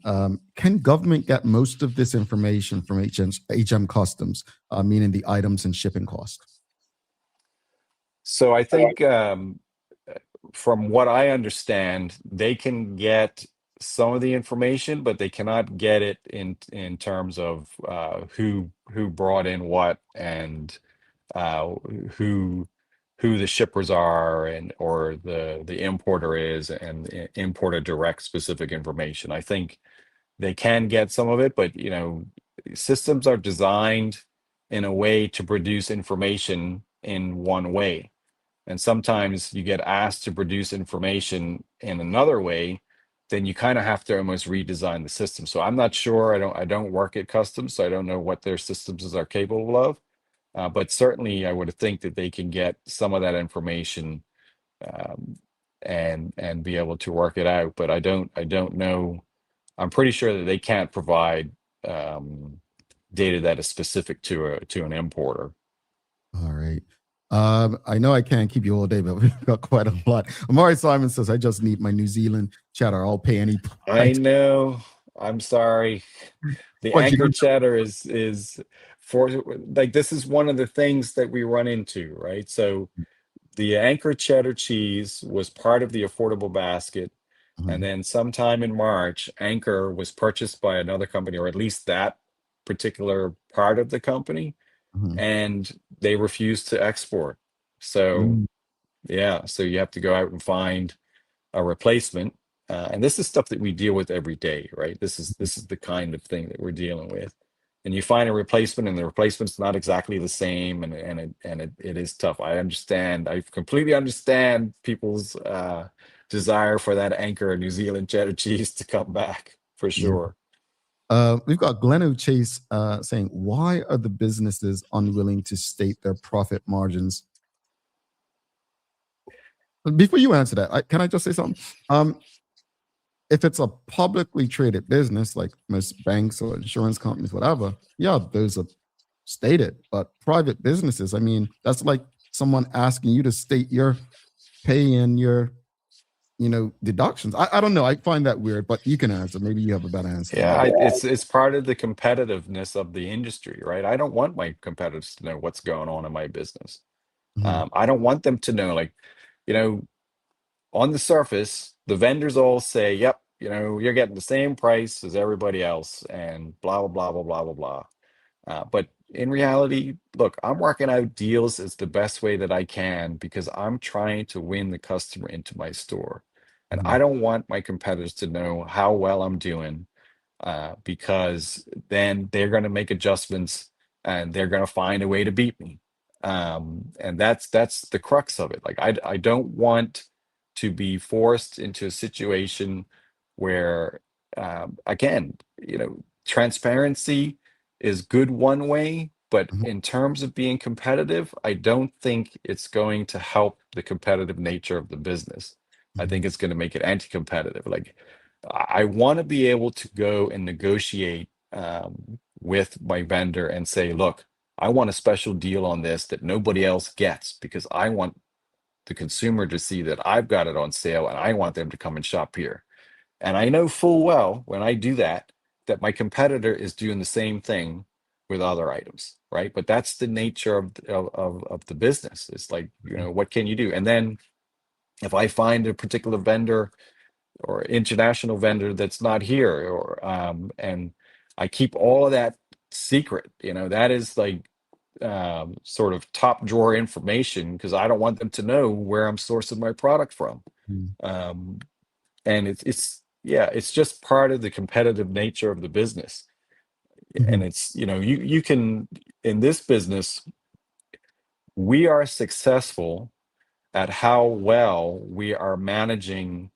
can government get most of this information from HM Customs, meaning the items and shipping cost? So I think from what I understand, they can get some of the information, but they cannot get it in terms of who brought in what and who the shippers are or the importer is and importer direct specific information. I think they can get some of it, but systems are designed in a way to produce information in one way. And sometimes you get asked to produce information in another way, then you kind of have to almost redesign the system. So I'm not sure. I don't work at Customs, so I don't know what their systems are capable of. But certainly, I would think that they can get some of that information and be able to work it out. But I don't know. I'm pretty sure that they can't provide data that is specific to an importer. All right. I know I can't keep you all day, but we've got quite a lot. Amari Simon says, I just need my New Zealand chatter. I'll pay any price. I know. I'm sorry. The What, you anchor don't- cheddar is for like this is one of the things that we run into, right? So the anchor cheddar cheese was part of the affordable basket. And then sometime in March, Anchor was purchased by another company, or at least that particular part of the company, and they refused to export. So yeah, so you have to go out and find a replacement. And this is stuff that we deal with every day, right? This is the kind of thing that we're dealing with. And you find a replacement, and the replacement's not exactly the same, and it is tough. I understand. I completely understand people's desire for that Anchor New Zealand cheddar cheese to come back for sure. We've got Glenn Chase saying, why are the businesses unwilling to state their profit margins? Before you answer that, can I just say something? If it's a publicly traded business, like most banks or insurance companies, whatever, yeah, those are stated. But private businesses, I mean, that's like someone asking you to state your pay and your deductions. I don't know. I find that weird, but you can answer. Maybe you have a better answer. Yeah, it's part of the competitiveness of the industry, right? I don't want my competitors to know what's going on in my business. I don't want them to know, like, on the surface, the vendors all say, yep, you're getting the same price as everybody else, and blah, blah, blah, blah, blah, blah, blah. But in reality, look, I'm working out deals as the best way that I can because I'm trying to win the customer into my store. And I don't want my competitors to know how well I'm doing, because then they're going to make adjustments and they're going to find a way to beat me. And that's the crux of it. Like, I don't want to be forced into a situation where, again, transparency is good one way, but in terms of being competitive, I don't think it's going to help the competitive nature of the business. I think it's going to make it anti-competitive. Like, I want to be able to go and negotiate with my vendor and say, look, I want a special deal on this that nobody else gets, because I want the consumer to see that I've got it on sale and I want them to come and shop here. And I know full well when I do that my competitor is doing the same thing with other items, right? But that's the nature of the business. It's like, what can you do? And then if I find a particular vendor or international vendor that's not here, or and I keep all of that secret, that is like sort of top drawer information, because I don't want them to know where I'm sourcing my product from. And it's just part of the competitive nature of the business. And it's, you can, in this business, we are successful at how well we are managing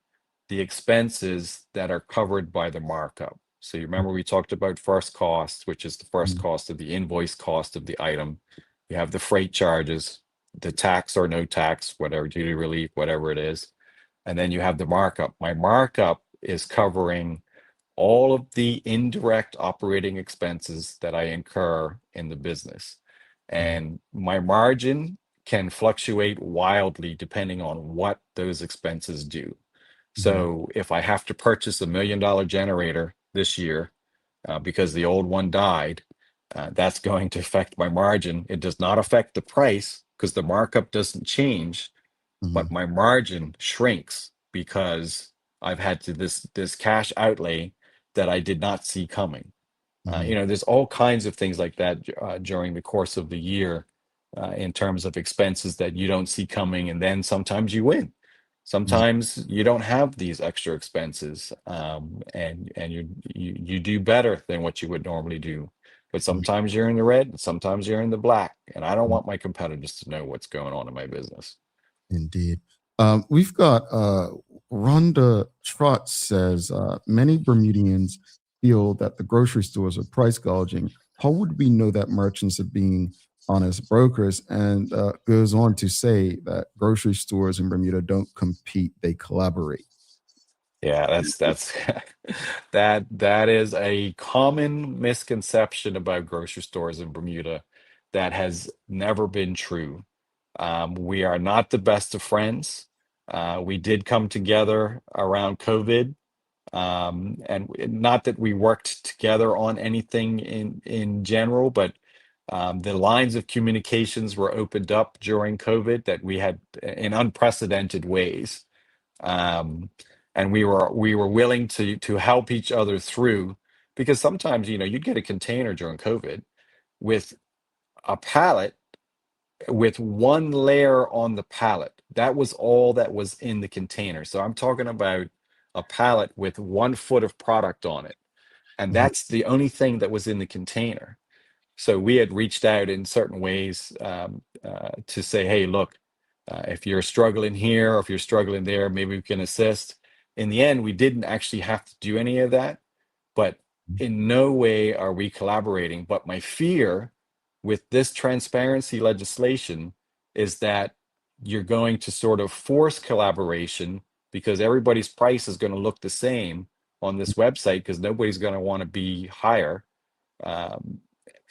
the expenses that are covered by the markup. So you remember we talked about first cost, which is the first cost of the invoice cost of the item. You have the freight charges, the tax or no tax, whatever, duty relief, whatever it is. And then you have the markup. My markup is covering all of the indirect operating expenses that I incur in the business. And my margin can fluctuate wildly depending on what those expenses do. So if I have to purchase $1 million generator this year because the old one died, that's going to affect my margin. It does not affect the price because the markup doesn't change, but my margin shrinks because I've had to this cash outlay that I did not see coming. There's all kinds of things like that during the course of the year in terms of expenses that you don't see coming, and then sometimes you win. Sometimes you don't have these extra expenses, and you do better than what you would normally do. But sometimes you're in the red, and sometimes you're in the black, and I don't want my competitors to know what's going on in my business. Indeed. We've got Rhonda Trot says many Bermudians feel that the grocery stores are price gouging. How would we know that merchants are being honest brokers? And goes on to say that grocery stores in Bermuda don't compete, they collaborate. Yeah, that's that is a common misconception about grocery stores in Bermuda that has never been true. We are not the best of friends. We did come together around COVID, and not that we worked together on anything in general, but the lines of communications were opened up during COVID that we had in unprecedented ways. And we were willing to help each other through, because sometimes, you'd get a container during COVID with a pallet with one layer on the pallet. That was all that was in the container. So I'm talking about a pallet with 1 foot of product on it. And that's the only thing that was in the container. So we had reached out in certain ways, to say, hey, look, if you're struggling here, or if you're struggling there, maybe we can assist. In the end, we didn't actually have to do any of that, but in no way are we collaborating. But my fear with this transparency legislation is that you're going to sort of force collaboration, because everybody's price is going to look the same on this website, because nobody's going to want to be higher.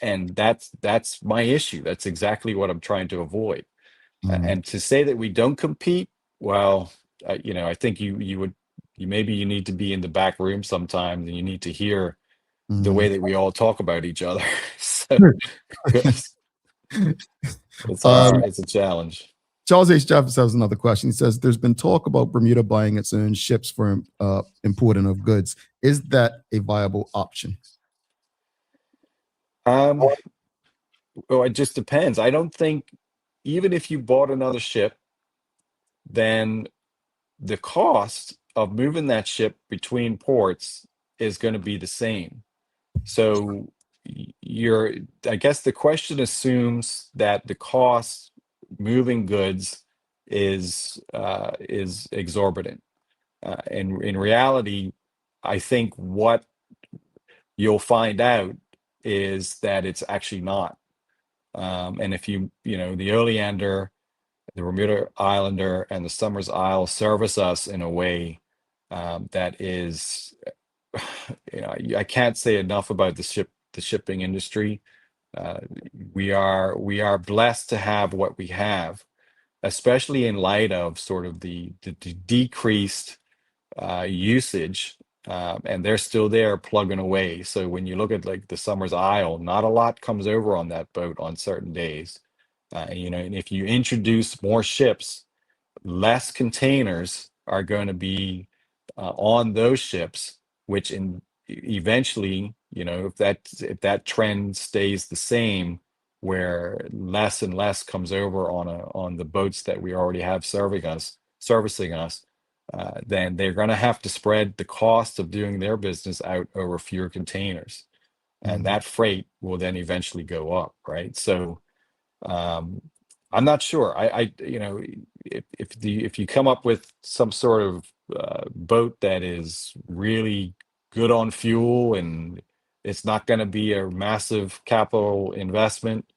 And that's my issue. That's exactly what I'm trying to avoid. And to say that we don't compete, well, I think you maybe you need to be in the back room sometimes, and you need to hear the way that we all talk about each other. So, 'cause it's a challenge. Charles H. Jeffers has another question. He says, there's been talk about Bermuda buying its own ships for importing of goods. Is that a viable option? Well, it just depends. I don't think, even if you bought another ship, then the cost of moving that ship between ports is going to be the same. So I guess the question assumes that the cost moving goods is exorbitant. In reality, I think what you'll find out is that it's actually not. And if the Oleander, the Bermuda Islander, and the Summers Isle service us in a way that is, I can't say enough about the shipping industry. We are blessed to have what we have, especially in light of sort of the decreased usage, and they're still there plugging away. So when you look at like the Summers Isle, not a lot comes over on that boat on certain days. And if you introduce more ships, less containers are going to be on those ships, which eventually, if that trend stays the same, where less and less comes over on the boats that we already have servicing us, then they're going to have to spread the cost of doing their business out over fewer containers, and that freight will then eventually go up, right? So I'm not sure. If you come up with some sort of boat that is really good on fuel, and it's not going to be a massive capital investment,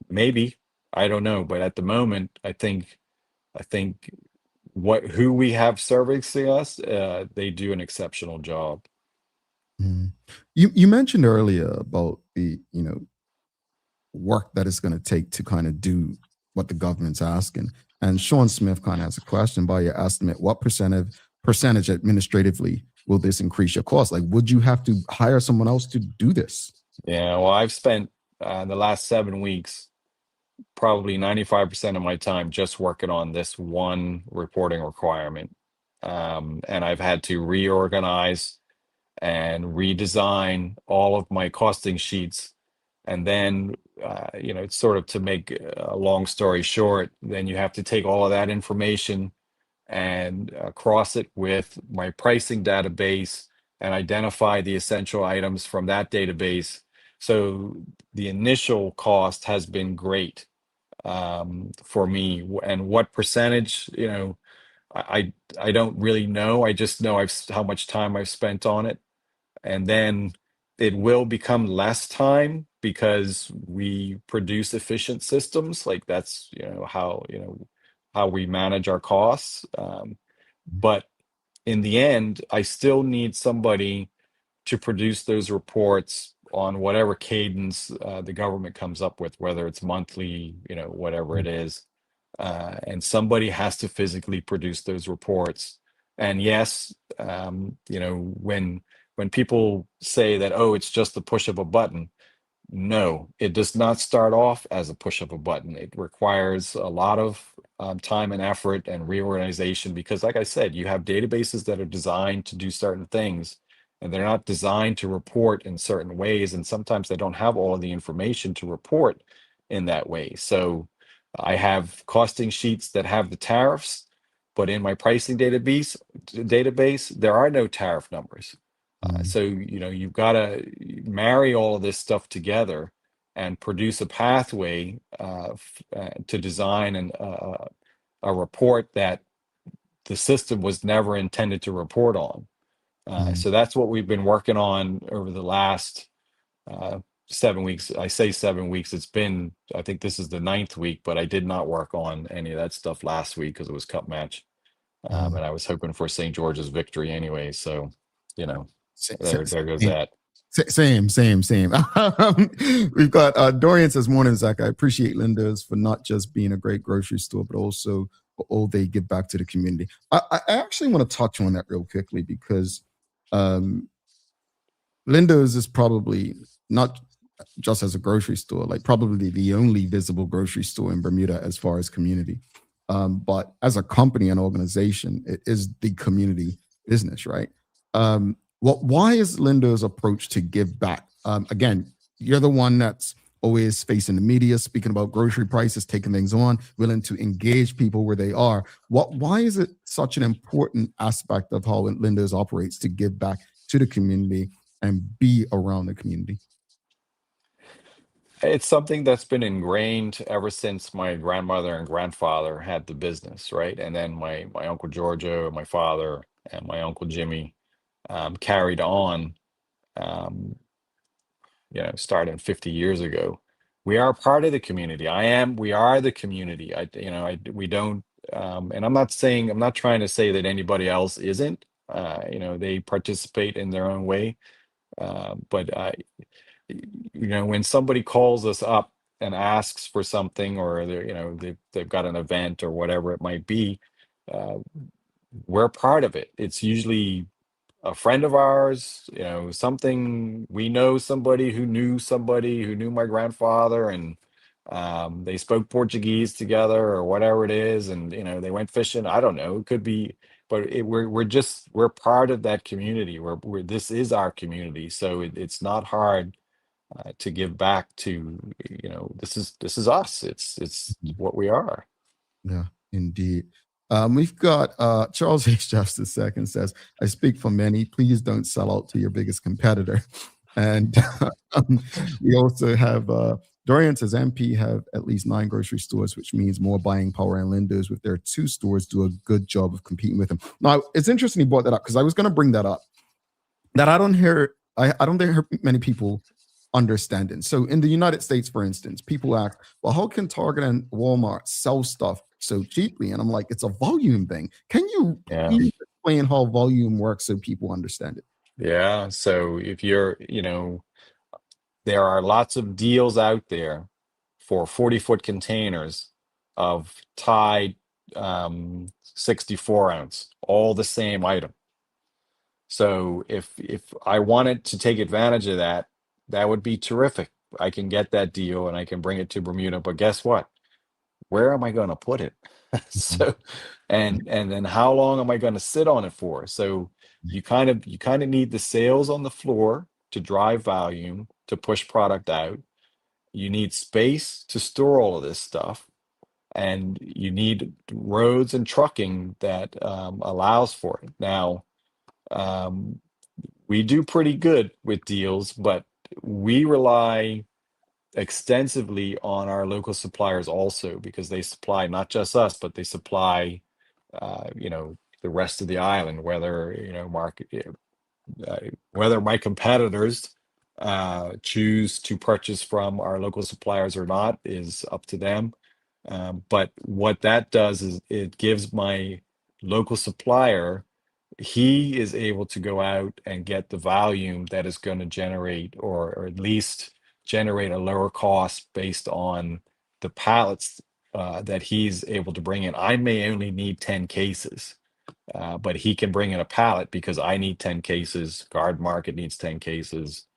maybe, I don't know. But at the moment, I think who we have servicing us, they do an exceptional job. You mentioned earlier about the work that it's going to take to kind of do what the government's asking. And Sean Smith kind of has a question. By your estimate, what percentage administratively will this increase your cost? Like, would you have to hire someone else to do this? Yeah, well, I've spent the last 7 weeks probably 95% of my time just working on this one reporting requirement. And I've had to reorganize and redesign all of my costing sheets. And then, sort of to make a long story short, then you have to take all of that information and cross it with my pricing database and identify the essential items from that database. So the initial cost has been great for me. And what percentage, I don't really know. I just know how much time I've spent on it. And then it will become less time because we produce efficient systems. Like that's, how we manage our costs. But in the end, I still need somebody to produce those reports on whatever cadence the government comes up with, whether it's monthly, whatever it is. And somebody has to physically produce those reports. And yes, when people say that, oh, it's just the push of a button, no, it does not start off as a push of a button. It requires a lot of time and effort and reorganization because, like I said, you have databases that are designed to do certain things, and they're not designed to report in certain ways. And sometimes they don't have all of the information to report in that way. So I have costing sheets that have the tariffs, but in my pricing database, there are no tariff numbers. So, you've got to marry all of this stuff together and produce a pathway to design a report that the system was never intended to report on. So that's what we've been working on over the last 7 weeks. I say 7 weeks. It's been, I think this is the 9th week, but I did not work on any of that stuff last week because it was cup match. And I was hoping for St. George's victory anyway. So, there goes that. Same. We've got Dorian says, morning, Zach. I appreciate Lindo's for not just being a great grocery store, but also for all they give back to the community. I actually want to touch on that real quickly because Lindo's is probably not just as a grocery store, like probably the only visible grocery store in Bermuda as far as community. But as a company and organization, it is the community business, right? Why is Lindo's approach to give back? Again, you're the one that's always facing the media, speaking about grocery prices, taking things on, willing to engage people where they are. Why is it such an important aspect of how Lindo's operates to give back to the community and be around the community? It's something that's been ingrained ever since my grandmother and grandfather had the business, right? And then my Uncle Giorgio, my father, and my Uncle Jimmy carried on, starting 50 years ago. We are part of the community. We are the community. We don't, and I'm not trying to say that anybody else isn't. They participate in their own way. But when somebody calls us up and asks for something, or they've got an event or whatever it might be, we're part of it. It's usually a friend of ours, something we know, somebody who knew my grandfather, and they spoke Portuguese together or whatever it is, and they went fishing. I don't know, it could be, but we're part of that community. This is our community, so it's not hard to give back to. This is us. It's what we are. Yeah, indeed. We've got Charles H. Justice II says, I speak for many. Please don't sell out to your biggest competitor. And we also have Dorian says, MP have at least 9 grocery stores, which means more buying power, and Lindo's with their 2 stores do a good job of competing with them. Now, it's interesting you brought that up because I was going to bring that up. That I don't hear many people understanding. So in the United States, for instance, people ask, well, how can Target and Walmart sell stuff so cheaply? And I'm like, it's a volume thing. Can you please explain how volume works so people understand it? Yeah. So if you're, there are lots of deals out there for 40-foot containers of Tide 64 ounce, all the same item. So if I wanted to take advantage of that, that would be terrific. I can get that deal and I can bring it to Bermuda, but guess what? Where am I going to put it? So, and then how long am I going to sit on it for? So you kind of need the sales on the floor to drive volume, to push product out. You need space to store all of this stuff. and you need roads and trucking that allows for it. Now, we do pretty good with deals, but we rely extensively on our local suppliers also, because they supply not just us, but they supply the rest of the island, whether whether my competitors choose to purchase from our local suppliers or not is up to them. But what that does is it gives my local supplier, he is able to go out and get the volume that is going to generate, or at least generate a lower cost based on the pallets that he's able to bring in. I may only need 10 cases, but he can bring in a pallet because I need 10 cases. Guard Market needs 10 cases.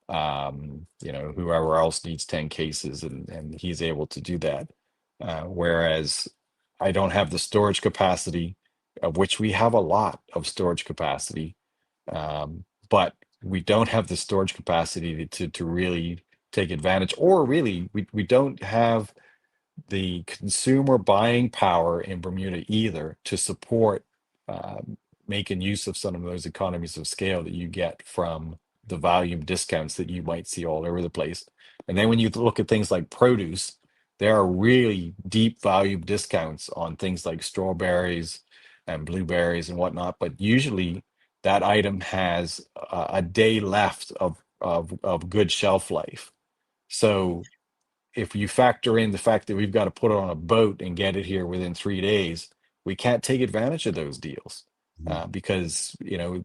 Whoever else needs 10 cases, and he's able to do that. Whereas I don't have the storage capacity, of which we have a lot of storage capacity, but we don't have the storage capacity to really take advantage, or really we don't have the consumer buying power in Bermuda either to support making use of some of those economies of scale that you get from the volume discounts that you might see all over the place. And then when you look at things like produce, there are really deep volume discounts on things like strawberries and blueberries and whatnot. But usually that item has a day left of good shelf life. So if you factor in the fact that we've got to put it on a boat and get it here within 3 days, we can't take advantage of those deals because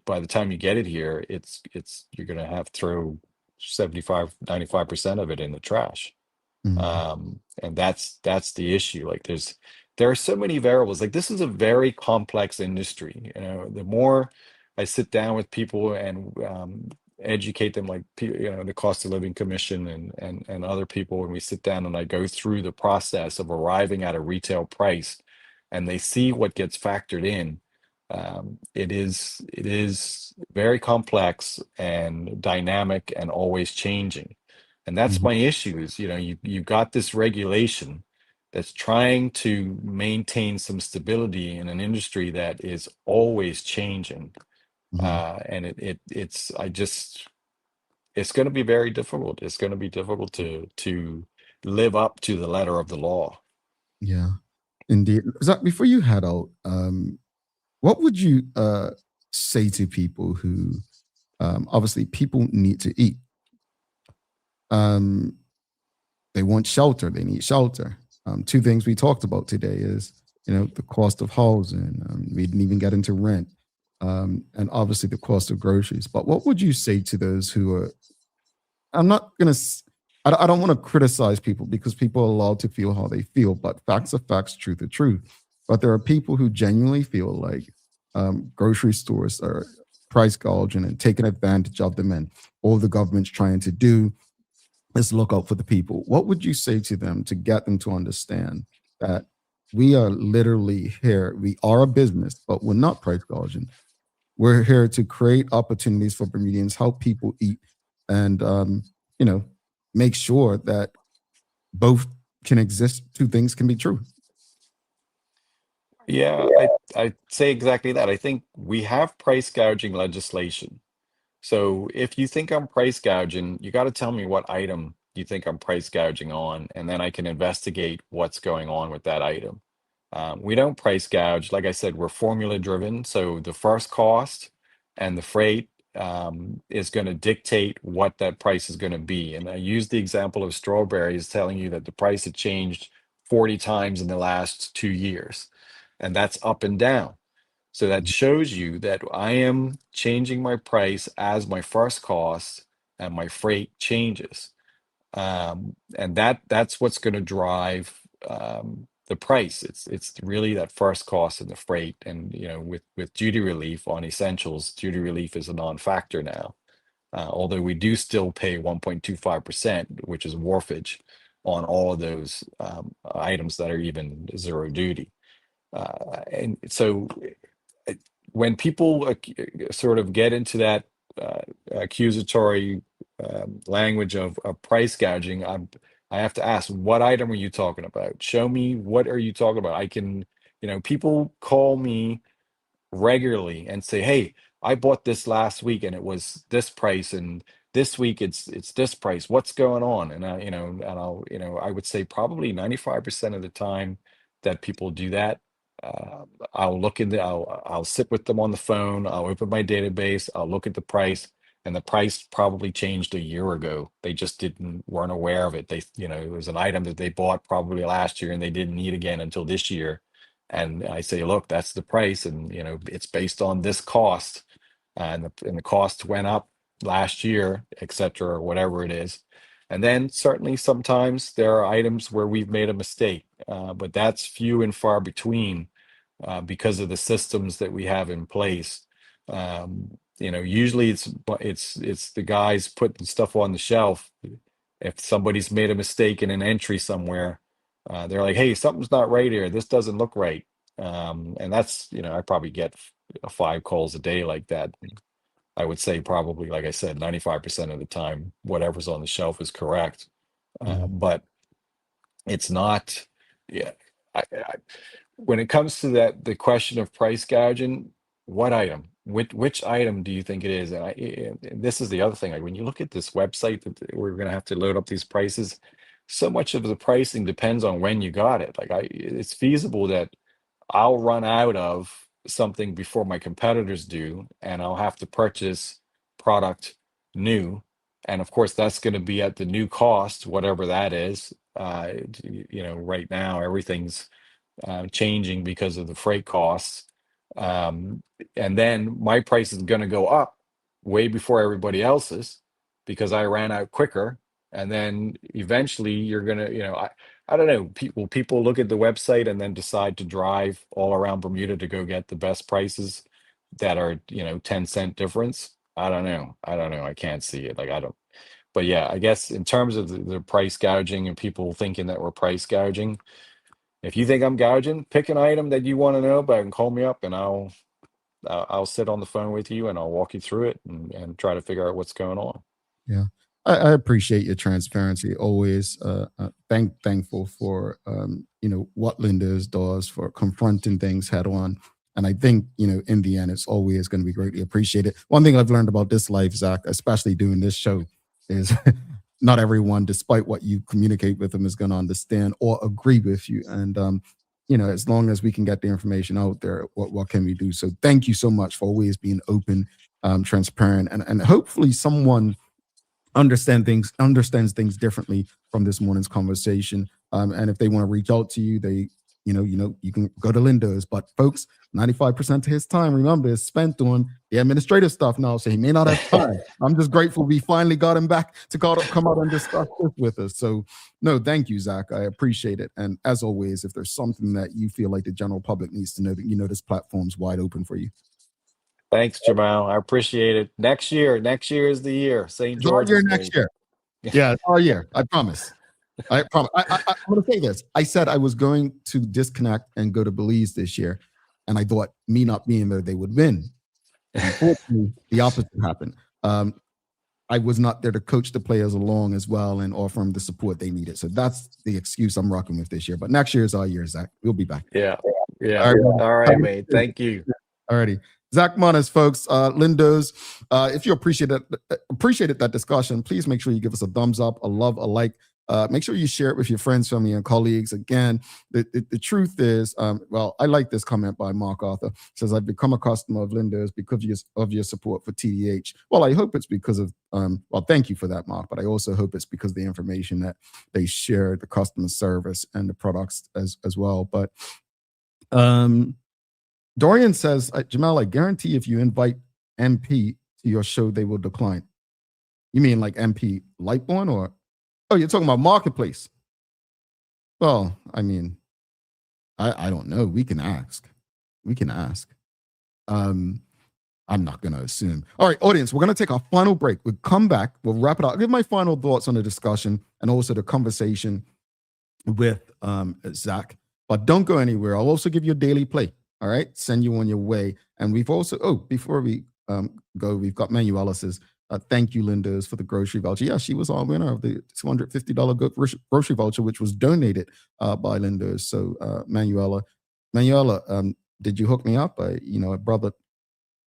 by the time you get it here, it's you're going to have to throw 75-95% of it in the trash. And that's the issue. Like there are so many variables. Like this is a very complex industry. The more I sit down with people and educate them, like the cost of living commission and other people, when we sit down and I go through the process of arriving at a retail price, and they see what gets factored in. It is very complex and dynamic and always changing. And that's my issue is, you've got this regulation that's trying to maintain some stability in an industry that is always changing. And it's going to be very difficult. It's going to be difficult to live up to the letter of the law. Yeah, indeed. Zach, before you head out, what would you say to people who, obviously, people need to eat? They want shelter. They need shelter. Two things we talked about today is, the cost of housing. We didn't even get into rent, and obviously the cost of groceries. But what would you say to those who are? I'm not gonna. I don't want to criticize people because people are allowed to feel how they feel. But facts are facts, truth are truth. But there are people who genuinely feel like grocery stores are price gouging and taking advantage of them, and all the government's trying to do is look out for the people. What would you say to them to get them to understand that we are literally here? We are a business, but we're not price gouging. We're here to create opportunities for Bermudians, help people eat, and make sure that both can exist. Two things can be true. Yeah, I'd say exactly that. I think we have price gouging legislation. So if you think I'm price gouging, you got to tell me what item you think I'm price gouging on, and then I can investigate what's going on with that item. We don't price gouge. Like I said, we're formula driven. So the first cost and the freight is going to dictate what that price is going to be. And I use the example of strawberries, telling you that the price had changed 40 times in the last 2 years, and that's up and down. So that shows you that I am changing my price as my first cost and my freight changes. And that's what's going to drive the price. It's really that first cost and the freight. And with duty relief on essentials, duty relief is a non-factor now. Although we do still pay 1.25%, which is wharfage on all of those items that are even zero duty. And so when people sort of get into that accusatory language of price gouging, I have to ask, what item are you talking about? Show me, what are you talking about? I can, people call me regularly and say, "Hey, I bought this last week and it was this price, and this week it's this price. What's going on?" And I would say probably 95% of the time that people do that, I'll sit with them on the phone. I'll open my database. I'll look at the price, and the price probably changed a year ago. They just weren't aware of it. It was an item that they bought probably last year and they didn't need again until this year. And I say, look, that's the price, and it's based on this cost, and the cost went up last year, et cetera, or whatever it is. And then certainly sometimes there are items where we've made a mistake, but that's few and far between because of the systems that we have in place. Usually it's the guys putting stuff on the shelf. If somebody's made a mistake in an entry somewhere, they're like, "Hey, something's not right here. This doesn't look right." And that's, I probably get 5 calls a day like that. I would say probably, like I said, 95% of the time, whatever's on the shelf is correct. But it's not, yeah. When it comes to the question of price gouging, what item? Which item do you think it is? And this is the other thing. Like when you look at this website that we're going to have to load up these prices, so much of the pricing depends on when you got it. Like it's feasible that I'll run out of something before my competitors do, and I'll have to purchase product new. And of course, that's going to be at the new cost, whatever that is. Right now, everything's changing because of the freight costs. And then my price is going to go up way before everybody else's because I ran out quicker. And then eventually you're going to, I don't know, people look at the website and then decide to drive all around Bermuda to go get the best prices that are, 10-cent difference. I don't know. I can't see it. But yeah, I guess in terms of the price gouging and people thinking that we're price gouging, if you think I'm gouging, pick an item that you want to know about and call me up, and I'll sit on the phone with you and I'll walk you through it and try to figure out what's going on. Yeah. I appreciate your transparency. Always thankful for what Lindo's does for confronting things head on. And I think, in the end, it's always going to be greatly appreciated. One thing I've learned about this life, Zach, especially doing this show, is not everyone, despite what you communicate with them, is going to understand or agree with you. And, as long as we can get the information out there, what can we do? So thank you so much for always being open, transparent, and hopefully someone understands things differently from this morning's conversation. And if they want to reach out to you, they, you can go to Lindo's. But folks, 95% of his time, remember, is spent on the administrative stuff now, so he may not have time. I'm just grateful we finally got him back to come out and discuss this with us. So, no, thank you, Zach. I appreciate it. And as always, if there's something that you feel like the general public needs to know, that this platform's wide open for you. Thanks, Jamal. I appreciate it. Next year is the year. St. George's Day. Next year. Yeah, it's our year. I promise. I promise. I'm going to say this. I said I was going to disconnect and go to Belize this year, and I thought me not being there, they would win. Unfortunately, the opposite happened. I was not there to coach the players along as well and offer them the support they needed. So that's the excuse I'm rocking with this year. But next year is our year, Zach. We'll be back. Yeah. All right, mate. Thank you. All righty. Zach Moniz, folks, Lindo's. If you appreciated that discussion, please make sure you give us a thumbs up, a love, a like. Make sure you share it with your friends, family, and colleagues. Again, the truth is, I like this comment by Mark Arthur. It says, "I've become a customer of Lindo's because of your support for TDH." Well, I hope it's because of, thank you for that, Mark, but I also hope it's because of the information that they share, the customer service, and the products as well. But Dorian says, "Jamal, I guarantee if you invite MP to your show, they will decline." You mean like MP Lightborn or? Oh, you're talking about Marketplace. Well, I mean, I don't know. We can ask. I'm not going to assume. All right, audience, we're going to take our final break. We'll come back. We'll wrap it up. I'll give my final thoughts on the discussion and also the conversation with Zach. But don't go anywhere. I'll also give you a daily play. All right, send you on your way. And we've also, before we go, we've got Manuelis's Thank you, Linda's, for the grocery voucher. Yeah, she was our winner of the $250 grocery voucher, which was donated by Linda's. So, Manuela, did you hook me up? A brother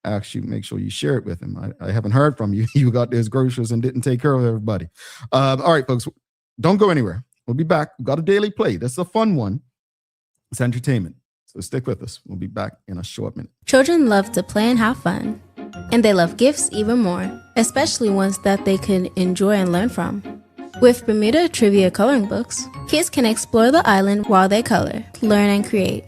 asked you, make sure you share it with him. I haven't heard from you. You got those groceries and didn't take care of everybody. All right, folks, don't go anywhere. We'll be back. We've got a daily play. That's a fun one. It's entertainment. So stick with us. We'll be back in a short minute. Children love to play and have fun. And they love gifts even more, especially ones that they can enjoy and learn from. With Bermuda Trivia coloring books, kids can explore the island while they color, learn, and create.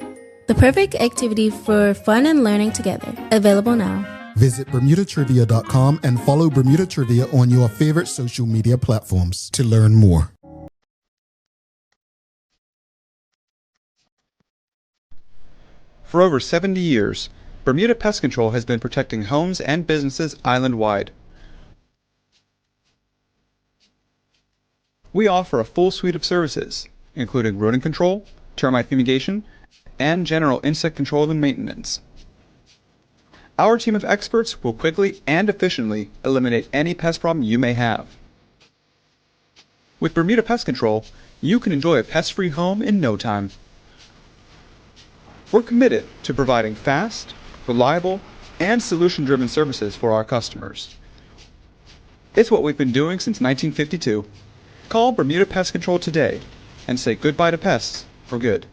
The perfect activity for fun and learning together. Available now. Visit BermudaTrivia.com and follow Bermuda Trivia on your favorite social media platforms to learn more. For over 70 years, Bermuda Pest Control has been protecting homes and businesses island-wide. We offer a full suite of services, including rodent control, termite fumigation, and general insect control and maintenance. Our team of experts will quickly and efficiently eliminate any pest problem you may have. With Bermuda Pest Control, you can enjoy a pest-free home in no time. We're committed to providing fast, reliable, and solution-driven services for our customers. It's what we've been doing since 1952. Call Bermuda Pest Control today and say goodbye to pests for good.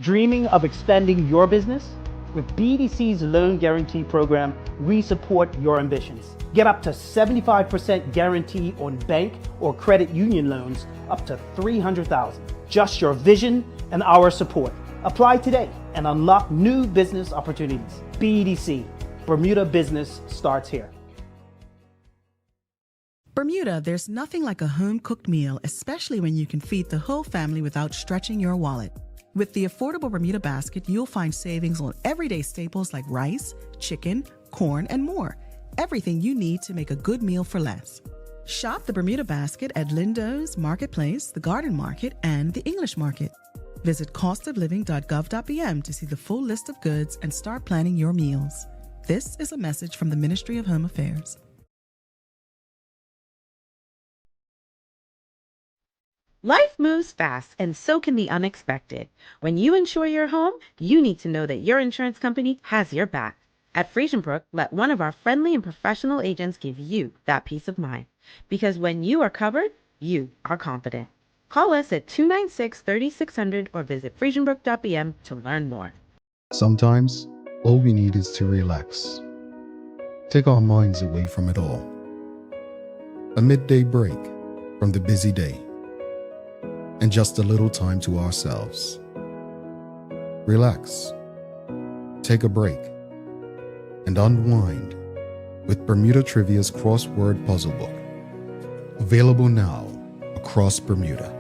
Dreaming of expanding your business? With BDC's Loan Guarantee Program, we support your ambitions. Get up to 75% guarantee on bank or credit union loans up to $300,000. Just your vision and our support. Apply today and unlock new business opportunities. BDC, Bermuda Business starts here. Bermuda, there's nothing like a home-cooked meal, especially when you can feed the whole family without stretching your wallet. With the affordable Bermuda basket, you'll find savings on everyday staples like rice, chicken, corn, and more. Everything you need to make a good meal for less. Shop the Bermuda basket at Lindo's, Marketplace, the Garden Market, and the English Market. Visit costofliving.gov.bm to see the full list of goods and start planning your meals. This is a message from the Ministry of Home Affairs. Life moves fast, and so can the unexpected. When you insure your home, you need to know that your insurance company has your back. At Friesenbrook, let one of our friendly and professional agents give you that peace of mind. Because when you are covered, you are confident. Call us at 296-3600 or visit friesenbrook.bm to learn more. Sometimes, all we need is to relax. Take our minds away from it all. A midday break from the busy day. And just a little time to ourselves. Relax, take a break, and unwind with Bermuda Trivia's crossword puzzle book. Available now across Bermuda.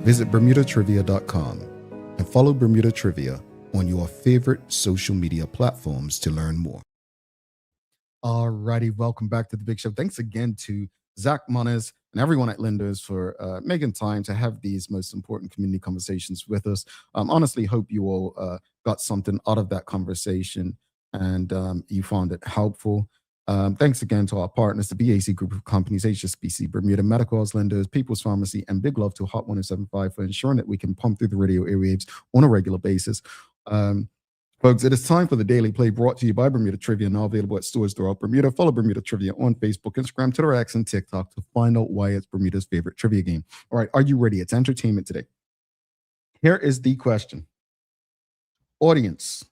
Visit BermudaTrivia.com and follow Bermuda Trivia on your favorite social media platforms to learn more. Alrighty, welcome back to the Big Show. Thanks again to Zach Moniz and everyone at Lindo's for making time to have these most important community conversations with us. Honestly, hope you all got something out of that conversation and you found it helpful. Thanks again to our partners, the BAC Group of Companies, HSBC, Bermuda Medicals, Lindo's, People's Pharmacy, and big love to Hot 1075 for ensuring that we can pump through the radio airwaves on a regular basis. Folks, it is time for the Daily Play brought to you by Bermuda Trivia, now available at stores throughout Bermuda. Follow Bermuda Trivia on Facebook, Instagram, Twitter, X, and TikTok to find out why it's Bermuda's favorite trivia game. All right, are you ready? It's entertainment today. Here is the question. Audience.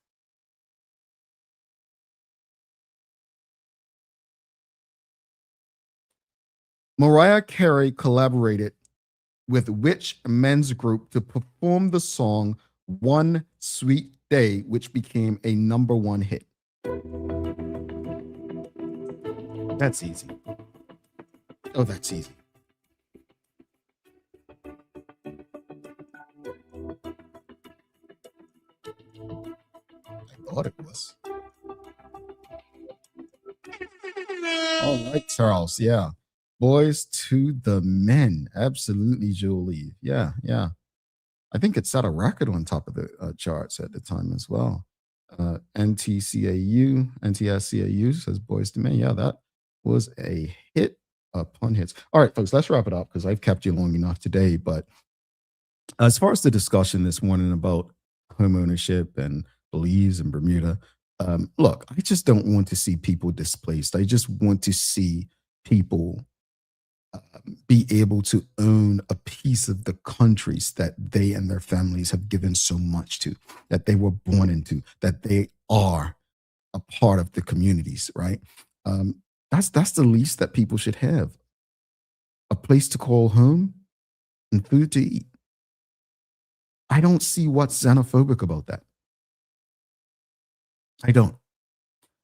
Mariah Carey collaborated with which men's group to perform the song One Sweet Day, which became a #1 hit? That's easy. Oh, that's easy. I thought it was. All right, Charles. Yeah. Boys to the men. Absolutely, Julie. Yeah, yeah. I think it set a record on top of the charts at the time as well. NTSCAU says Boys to Men. Yeah, that was a hit upon hits. All right, folks, let's wrap it up because I've kept you long enough today. But as far as the discussion this morning about home ownership and Belize and Bermuda, look, I just don't want to see people displaced. I just want to see people be able to own a piece of the countries that they and their families have given so much to, that they were born into, that they are a part of the communities, right? That's the least that people should have. A place to call home and food to eat. I don't see what's xenophobic about that. I don't.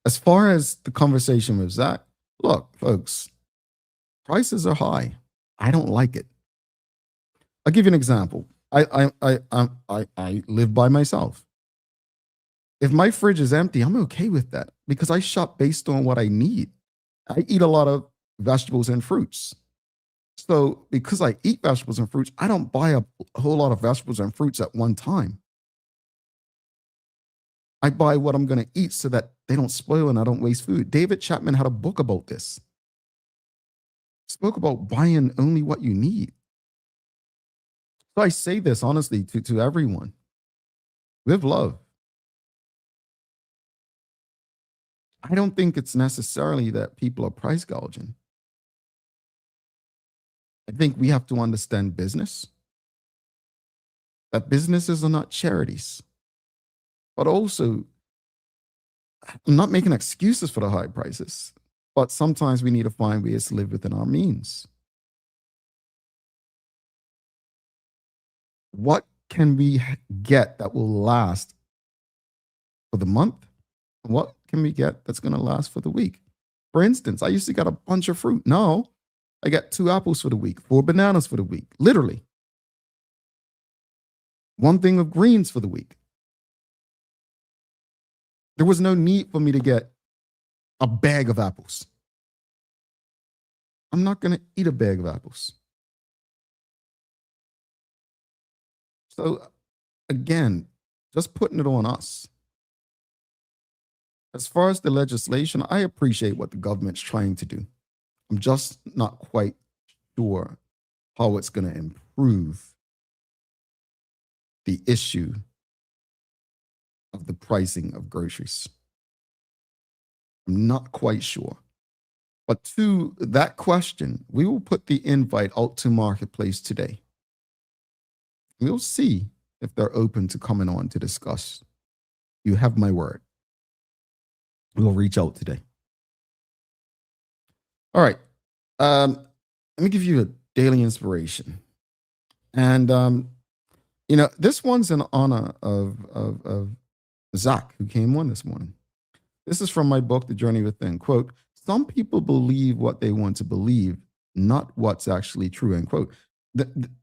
As far as the conversation with Zach, look, folks, prices are high. I don't like it. I'll give you an example. I live by myself. If my fridge is empty, I'm okay with that because I shop based on what I need. I eat a lot of vegetables and fruits. So because I eat vegetables and fruits, I don't buy a whole lot of vegetables and fruits at one time. I buy what I'm going to eat so that they don't spoil and I don't waste food. David Chapman had a book about this. Spoke about buying only what you need. So I say this honestly to everyone. Live love. I don't think it's necessarily that people are price gouging. I think we have to understand business. That businesses are not charities. But also, I'm not making excuses for the high prices, but sometimes we need to find ways to live within our means. What can we get that will last for the month? What can we get that's going to last for the week? For instance, I used to get a bunch of fruit. Now I got 2 apples for the week, 4 bananas for the week, literally. 1 thing of greens for the week. There was no need for me to get a bag of apples. I'm not going to eat a bag of apples. So again, just putting it on us. As far as the legislation, I appreciate what the government's trying to do. I'm just not quite sure how it's going to improve the issue of the pricing of groceries. I'm not quite sure. But to that question, we will put the invite out to Marketplace today. We'll see if they're open to coming on to discuss. You have my word. We'll reach out today. All right. Let me give you a daily inspiration. And, this one's in honor of Zach, who came on this morning. This is from my book, The Journey Within. Quote, some people believe what they want to believe, not what's actually true, end quote.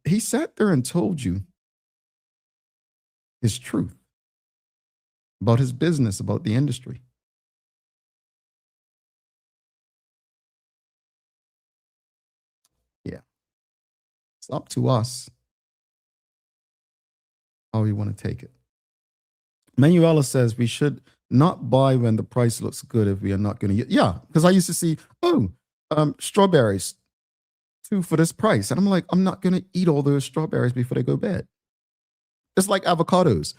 He sat there and told you his truth about his business, about the industry. Yeah. It's up to us how we want to take it. Manuela says we should not buy when the price looks good if we are not going to. Yeah, because I used to see, strawberries, 2 for this price. And I'm like, I'm not going to eat all those strawberries before they go bad. It's like avocados.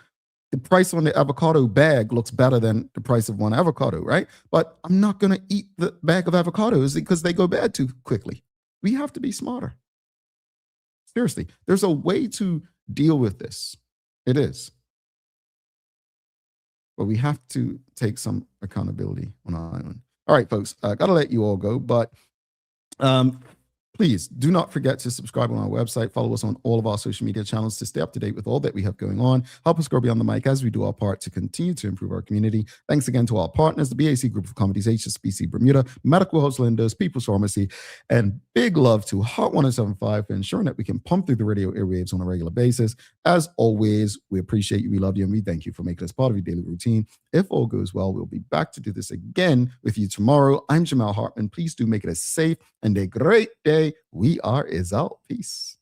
The price on the avocado bag looks better than the price of one avocado, right? But I'm not going to eat the bag of avocados because they go bad too quickly. We have to be smarter. Seriously, there's a way to deal with this. It is. But we have to take some accountability on our own. All right, folks, got to let you all go. But Please do not forget to subscribe on our website. Follow us on all of our social media channels to stay up to date with all that we have going on. Help us grow beyond the mic as we do our part to continue to improve our community. Thanks again to our partners, the BAC Group of Companies, HSBC Bermuda, Medical House Lindos, People's Pharmacy, and big love to Hot 1075 for ensuring that we can pump through the radio airwaves on a regular basis. As always, we appreciate you, we love you, and we thank you for making us part of your daily routine. If all goes well, we'll be back to do this again with you tomorrow. I'm Jamal Hartman. Please do make it a safe and a great day. We are out. Peace.